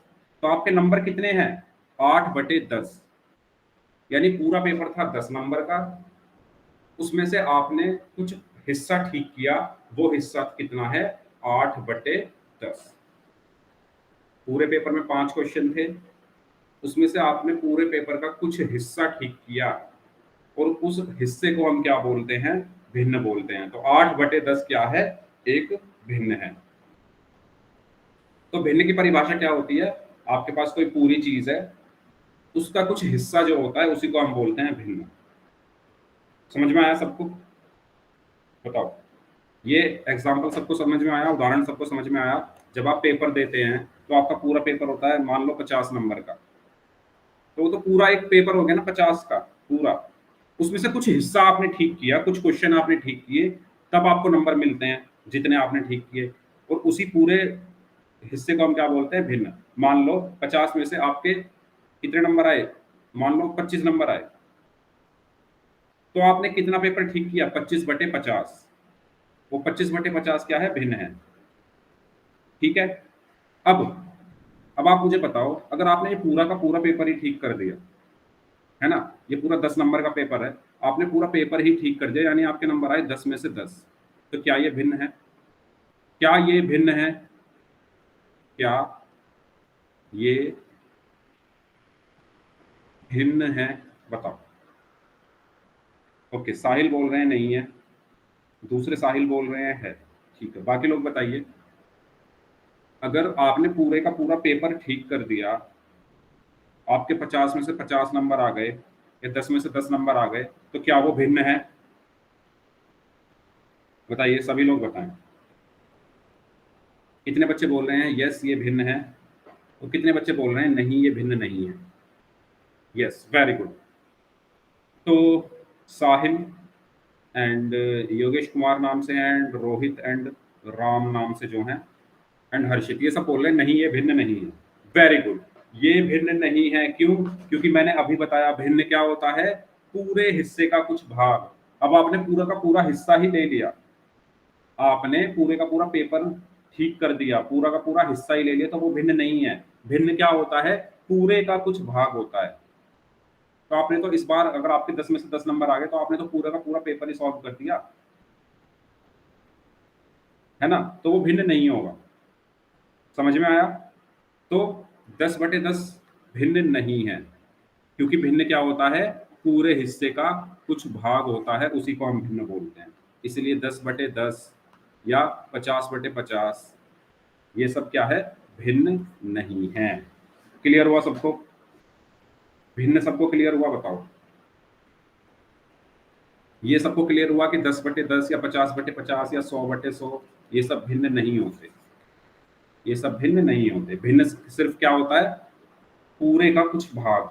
तो आपके नंबर कितने हैं? 8/10। यानी पूरा पेपर था 10 नंबर का, उसमें से आपने कुछ हिस्सा ठीक किया। वो हिस्सा कितना है? 8/10। पूरे पेपर में 5 क्वेश्चन थे, उसमें से आपने पूरे पेपर का कुछ हिस्सा ठीक किया, और उस हिस्से को हम क्या बोलते हैं? भिन्न बोलते हैं। तो 8/10 क्या है? एक भिन्न है। तो भिन्न की परिभाषा क्या होती है? आपके पास कोई पूरी चीज है, उसका कुछ हिस्सा जो होता है उसी को हम बोलते हैं भिन्न। समझ में आया सबको? बताओ। ये एग्जाम्पल सबको समझ में आया? उदाहरण सबको समझ में आया? जब आप पेपर देते हैं तो आपका पूरा पेपर होता है मान लो 50 नंबर का, तो वो तो पूरा एक पेपर हो गया ना 50 का पूरा। उसमें से कुछ हिस्सा आपने ठीक किया, कुछ क्वेश्चन आपने ठीक किए, तब आपको नंबर मिलते हैं जितने आपने ठीक किए। और उसी पूरे हिस्से को हम क्या बोलते हैं? भिन्न। मान लो 50 में से आपके कितने नंबर आए? मान लो 25 नंबर आए, तो आपने कितना पेपर ठीक किया? 25/50। वो 25/50 क्या है? भिन्न है। ठीक है। अब अब आप मुझे बताओ, अगर आपने ये पूरा का पूरा पेपर ही ठीक कर दिया, है ना, ये पूरा 10 नंबर का पेपर है, आपने पूरा पेपर ही ठीक कर दिया, यानी आपके नंबर आए 10 में से 10, तो क्या ये भिन्न है? क्या ये भिन्न है? क्या ये भिन्न है? बताओ। ओके, साहिल बोल रहे हैं नहीं है, दूसरे साहिल बोल रहे हैं है। ठीक है, बाकी लोग बताइए। अगर आपने पूरे का पूरा पेपर ठीक कर दिया, आपके 50 में से 50 नंबर आ गए, या 10 में से 10 नंबर आ गए, तो क्या वो भिन्न है? बताइए, सभी लोग बताएं। कितने बच्चे बोल रहे हैं यस ये भिन्न है, और कितने बच्चे बोल रहे हैं नहीं ये भिन्न नहीं है? Yes, very good. तो साहिल एंड योगेश कुमार नाम से हैं, एंड रोहित एंड राम नाम से जो हैं, एंड हर्षित, ये सब बोल रहे हैं नहीं ये भिन्न नहीं है। Very good. ये भिन्न नहीं है, क्यों? क्योंकि मैंने अभी बताया भिन्न क्या होता है? पूरे हिस्से का कुछ भाग। अब आपने पूरा का पूरा हिस्सा ही ले लिया, आपने पूरे का पूरा पेपर ठीक कर दिया, पूरा का पूरा हिस्सा ही ले लिया, तो वो भिन्न नहीं है। भिन्न क्या होता है? पूरे का कुछ भाग होता है। तो आपने तो इस बार अगर आपके 10 में से 10 नंबर आ गए, तो आपने तो पूरा का पूरा पेपर ही सॉल्व कर दिया, है ना? तो वो भिन्न नहीं होगा। समझ में आया? तो 10/10 भिन्न नहीं है, क्योंकि भिन्न क्या होता है? पूरे हिस्से का कुछ भाग होता है, उसी को हम भिन्न बोलते हैं। इसलिए 10/10 या 50/50 ये सब क्या है? भिन्न नहीं है। क्लियर हुआ सबको? भिन्न सबको क्लियर हुआ? बताओ। ये सबको क्लियर हुआ कि 10/10 या 50/50 या 100/100 ये सब भिन्न नहीं होते? ये सब भिन्न नहीं होते। भिन्न सिर्फ क्या होता है? पूरे का कुछ भाग,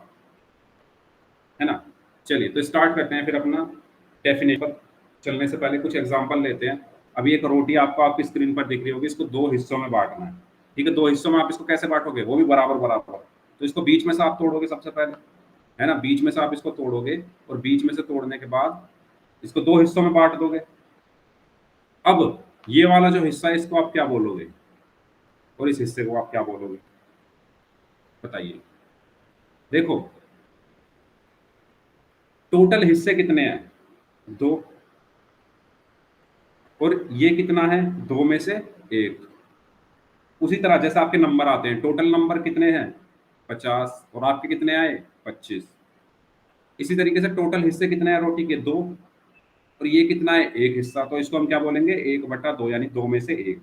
है ना? चलिए, तो स्टार्ट करते हैं फिर अपना डेफिनेशन पर। चलने से पहले कुछ एग्जांपल लेते हैं। अभी एक रोटी आपको आपकी स्क्रीन पर दिख रही होगी, इसको 2 हिस्सों में बांटना है। ठीक है, 2 हिस्सों में आप इसको कैसे बांटोगे? वो भी बराबर बराबर। तो इसको बीच में से आप तोड़ोगे सबसे पहले, है ना? बीच में से आप इसको तोड़ोगे, और बीच में से तोड़ने के बाद इसको 2 हिस्सों में बांट दोगे। अब ये वाला जो हिस्सा है, इसको आप क्या बोलोगे? और इस हिस्से को आप क्या बोलोगे? बताइए। देखो, टोटल हिस्से कितने हैं? 2। और ये कितना है? 2 में से 1। उसी तरह जैसे आपके नंबर आते हैं, टोटल नंबर कितने हैं? 50, और आपके कितने आए? 25। इसी तरीके से टोटल हिस्से कितने हैं रोटी के? 2। और ये कितना है? 1 हिस्सा। तो इसको हम क्या बोलेंगे? 1/2, यानी 2 में से 1।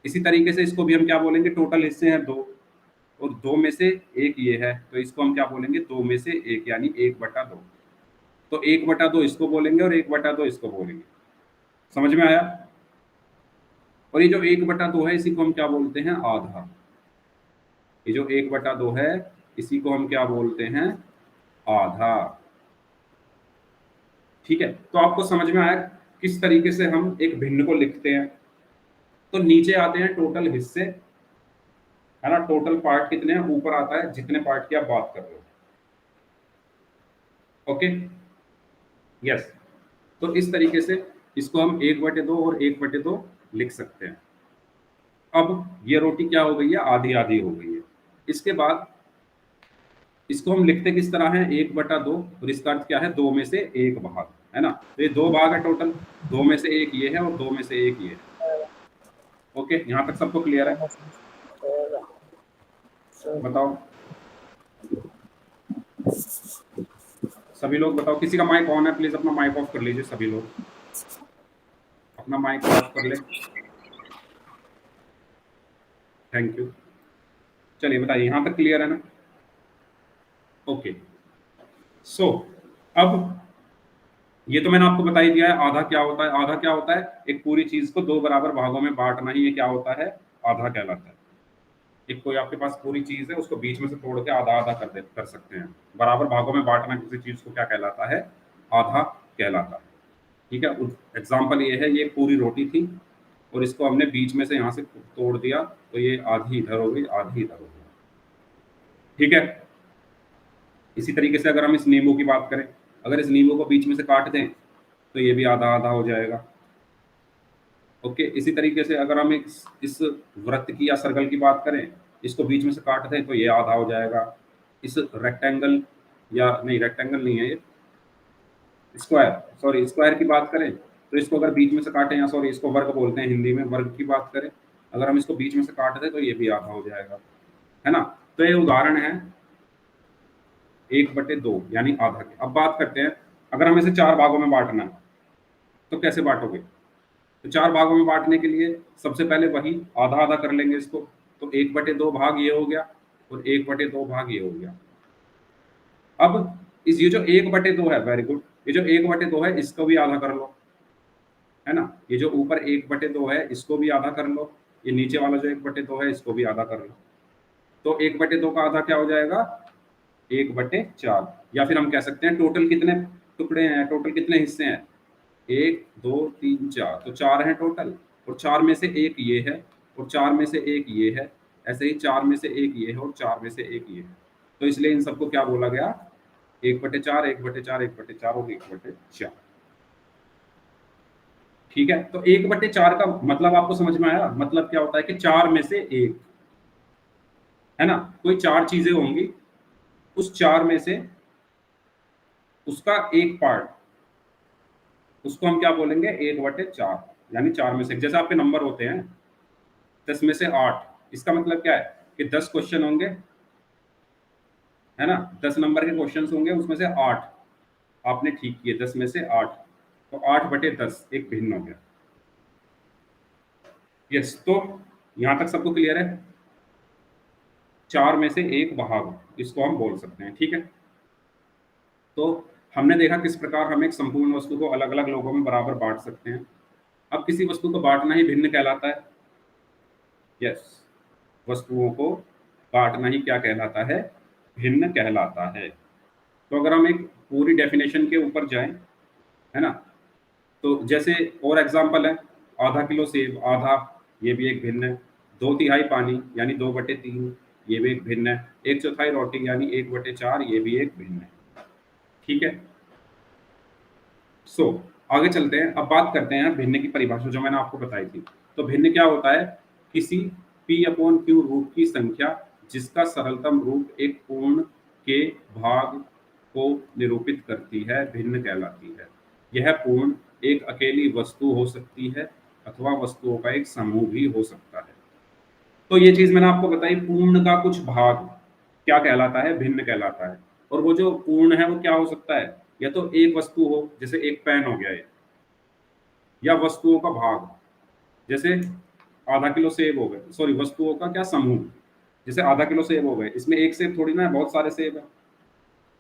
इसी तरीके से इसको भी हम क्या बोलेंगे? टोटल हिस्से हैं 2, और 2 में से 1 ये है, तो इसको हम क्या बोलेंगे? 2 में से 1, यानी 1/2। तो 1/2 इसको बोलेंगे और 1/2 इसको बोलेंगे। समझ में आया? और ये जो 1/2 है, इसी को हम क्या बोलते हैं? आधा। ये जो 1/2 है, इसी को हम क्या बोलते हैं? आधा। ठीक है, तो आपको समझ में आया किस तरीके से हम एक भिन्न को लिखते हैं। तो नीचे आते हैं टोटल हिस्से, है ना? टोटल पार्ट कितने हैं? ऊपर आता है जितने पार्ट की आप बात कर रहे हो। Okay, yes. तो इस तरीके से इसको हम 1/2 और 1/2 लिख सकते हैं। अब ये रोटी क्या हो गई है? आधी आधी हो गई है। इसके बाद इसको हम लिखते किस तरह है? 1/2, और इसका अर्थ क्या है? 2 में से 1 भाग, है ना? तो ये 2 भाग है टोटल, 2 में से 1 ये है और 2 में से 1 ये है। ओके, यहाँ तक सबको क्लियर है? बताओ सभी लोग, बताओ किसी का माइक ऑन है? प्लीज अपना माइक ऑफ कर लीजिए, सभी लोग अपना माइक ऑफ कर ले। Thank you. चलिए बताइए, यहाँ तक क्लियर है ना? ओके, सो अब ये तो मैंने आपको बता ही दिया है आधा क्या होता है। आधा क्या होता है? एक पूरी चीज को 2 बराबर भागों में बांटना ही ये क्या होता है? आधा कहलाता है। एक कोई आपके पास पूरी चीज है, उसको बीच में से तोड़ के आधा आधा कर सकते हैं। बराबर भागों में बांटना किसी चीज को क्या कहलाता है? आधा कहलाता है। ठीक है, एग्जाम्पल ये है, ये पूरी रोटी थी और इसको हमने बीच में से यहाँ से तोड़ दिया, तो ये आधी इधर हो गई, आधी इधर हो गई। ठीक है, इसी तरीके से अगर हम इस नींबू की बात करें, अगर इस नींबू को बीच में से काट दें तो ये भी आधा आधा हो जाएगा। ओके, इसी तरीके से अगर हम इस वृत्त की या सर्कल की बात करें, इसको बीच में से काट दें तो ये आधा हो जाएगा। इस रेक्टेंगल, या नहीं रेक्टेंगल नहीं है ये, स्क्वायर, सॉरी स्क्वायर की बात करें, तो इसको अगर बीच में से काटें, या सॉरी इसको वर्ग बोलते हैं हिंदी में, वर्ग की बात करें, अगर हम इसको बीच में से काट दें तो ये भी आधा हो जाएगा, है ना? तो ये उदाहरण है 1/2 यानी आधा के। अब बात करते हैं, अगर हमें इसे 4 भागों में बांटना है तो कैसे बांटोगे? तो 4 भागों में बांटने के लिए सबसे पहले वही आधा आधा कर लेंगे इसको। तो 1/2 भाग ये हो गया और 1/2 भाग ये हो गया। अब इस ये जो 1/2 है, वेरी गुड, ये जो 1/2 है इसको भी आधा कर लो, है ना? ये जो ऊपर 1/2 है इसको भी आधा कर लो, ये नीचे वाला जो 1/2 है इसको भी आधा कर लो। तो 1/2 का आधा क्या हो जाएगा? 1/4। या फिर हम कह सकते हैं टोटल कितने टुकड़े हैं, टोटल कितने हिस्से हैं? 1 2 3 4, तो 4 हैं टोटल, और 4 में से 1 ये है, और 4 में से 1 ये है, ऐसे ही 4 में से 1 ये है, और 4 में से 1 ये है। तो इसलिए इन सबको क्या बोला गया? 1/4, 1/4, 1/4 और 1/4। ठीक है, तो 1/4 का मतलब आपको समझ में आया? मतलब क्या होता है कि 4 में से 1, है ना? कोई 4 चीजें होंगी, उस 4 में से उसका एक पार्ट, उसको हम क्या बोलेंगे? 1/4, यानी 4 में से। जैसे आपके नंबर होते हैं 10 में से 8, इसका मतलब क्या है कि 10 क्वेश्चन होंगे, है ना? 10 नंबर के क्वेश्चन होंगे, उसमें से 8 आपने ठीक किए, 10 में से 8, तो 8/10 एक भिन्न हो गया। यस, तो यहां तक सबको क्लियर है? 4 में से एक भाग इसको हम बोल सकते हैं। ठीक है, तो हमने देखा किस प्रकार हम एक संपूर्ण वस्तु को अलग अलग लोगों में बराबर बांट सकते हैं। अब किसी वस्तु को बांटना ही भिन्न कहलाता है। यस, वस्तुओं को बांटना ही क्या कहलाता है? भिन्न कहलाता है। तो अगर हम एक पूरी डेफिनेशन के ऊपर जाएं, है ना, तो जैसे और एग्जांपल है, आधा किलो सेब, आधा, ये भी एक भिन्न है। 2/3 पानी यानी 2/3, ये भी एक भिन्न है। 1/4 रोटी यानी 1/4, ये भी एक भिन्न है। ठीक है, सो आगे चलते हैं। अब बात करते हैं भिन्न की परिभाषा जो मैंने आपको बताई थी। तो भिन्न क्या होता है? किसी P/Q रूट की संख्या जिसका सरलतम रूट एक पूर्ण के भाग को निरूपित करती है भिन्न कहलाती है। यह पूर्ण एक अकेली वस्तु हो सकती है अथवा वस्तुओं का एक समूह भी हो सकता है। तो ये चीज मैंने आपको बताई, पूर्ण का कुछ भाग क्या कहलाता है, भिन्न कहलाता है। और वो जो पूर्ण है वो क्या हो सकता है, या तो एक वस्तु हो, जैसे एक पेन हो गया ये, या वस्तुओं का भाग, जैसे आधा किलो सेब हो गए, सॉरी वस्तुओं का क्या समूह, जैसे आधा किलो सेब हो गए, इसमें एक सेब थोड़ी ना है, बहुत सारे सेब है,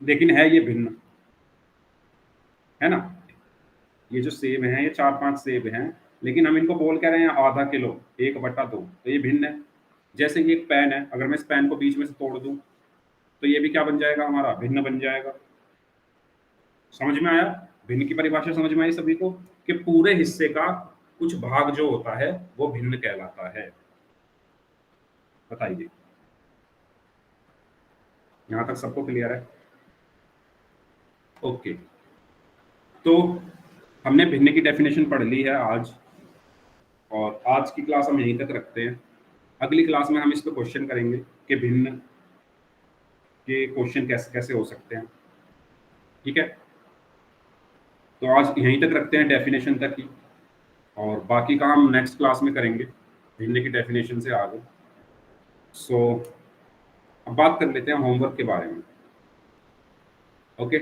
लेकिन है ये भिन्न, है ना। ये जो सेब हैं ये 4-5 सेब हैं, लेकिन हम इनको बोल कह रहे हैं आधा किलो, 1/2, तो ये भिन्न है। जैसे ये एक पेन है, अगर मैं इस पेन को बीच में से तोड़ दूं तो ये भी क्या बन जाएगा, हमारा भिन्न बन जाएगा। समझ में आया, भिन्न की परिभाषा समझ में आई सभी को, कि पूरे हिस्से का कुछ भाग जो होता है वो भिन्न कहलाता है। बताइए, यहां तक सबको क्लियर है? ओके, तो हमने भिन्न की डेफिनेशन पढ़ ली है आज, और आज की क्लास हम यहीं तक रखते हैं। अगली क्लास में हम इस पर क्वेश्चन करेंगे कि भिन्न के क्वेश्चन कैसे कैसे हो सकते हैं। ठीक है, तो आज यहीं तक रखते हैं, डेफिनेशन तक ही, और बाकी का हम नेक्स्ट क्लास में करेंगे भिन्न की डेफिनेशन से आगे। सो अब बात कर लेते हैं होमवर्क के बारे में। ओके,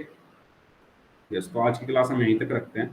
यस, तो आज की क्लास हम यहीं तक रखते हैं।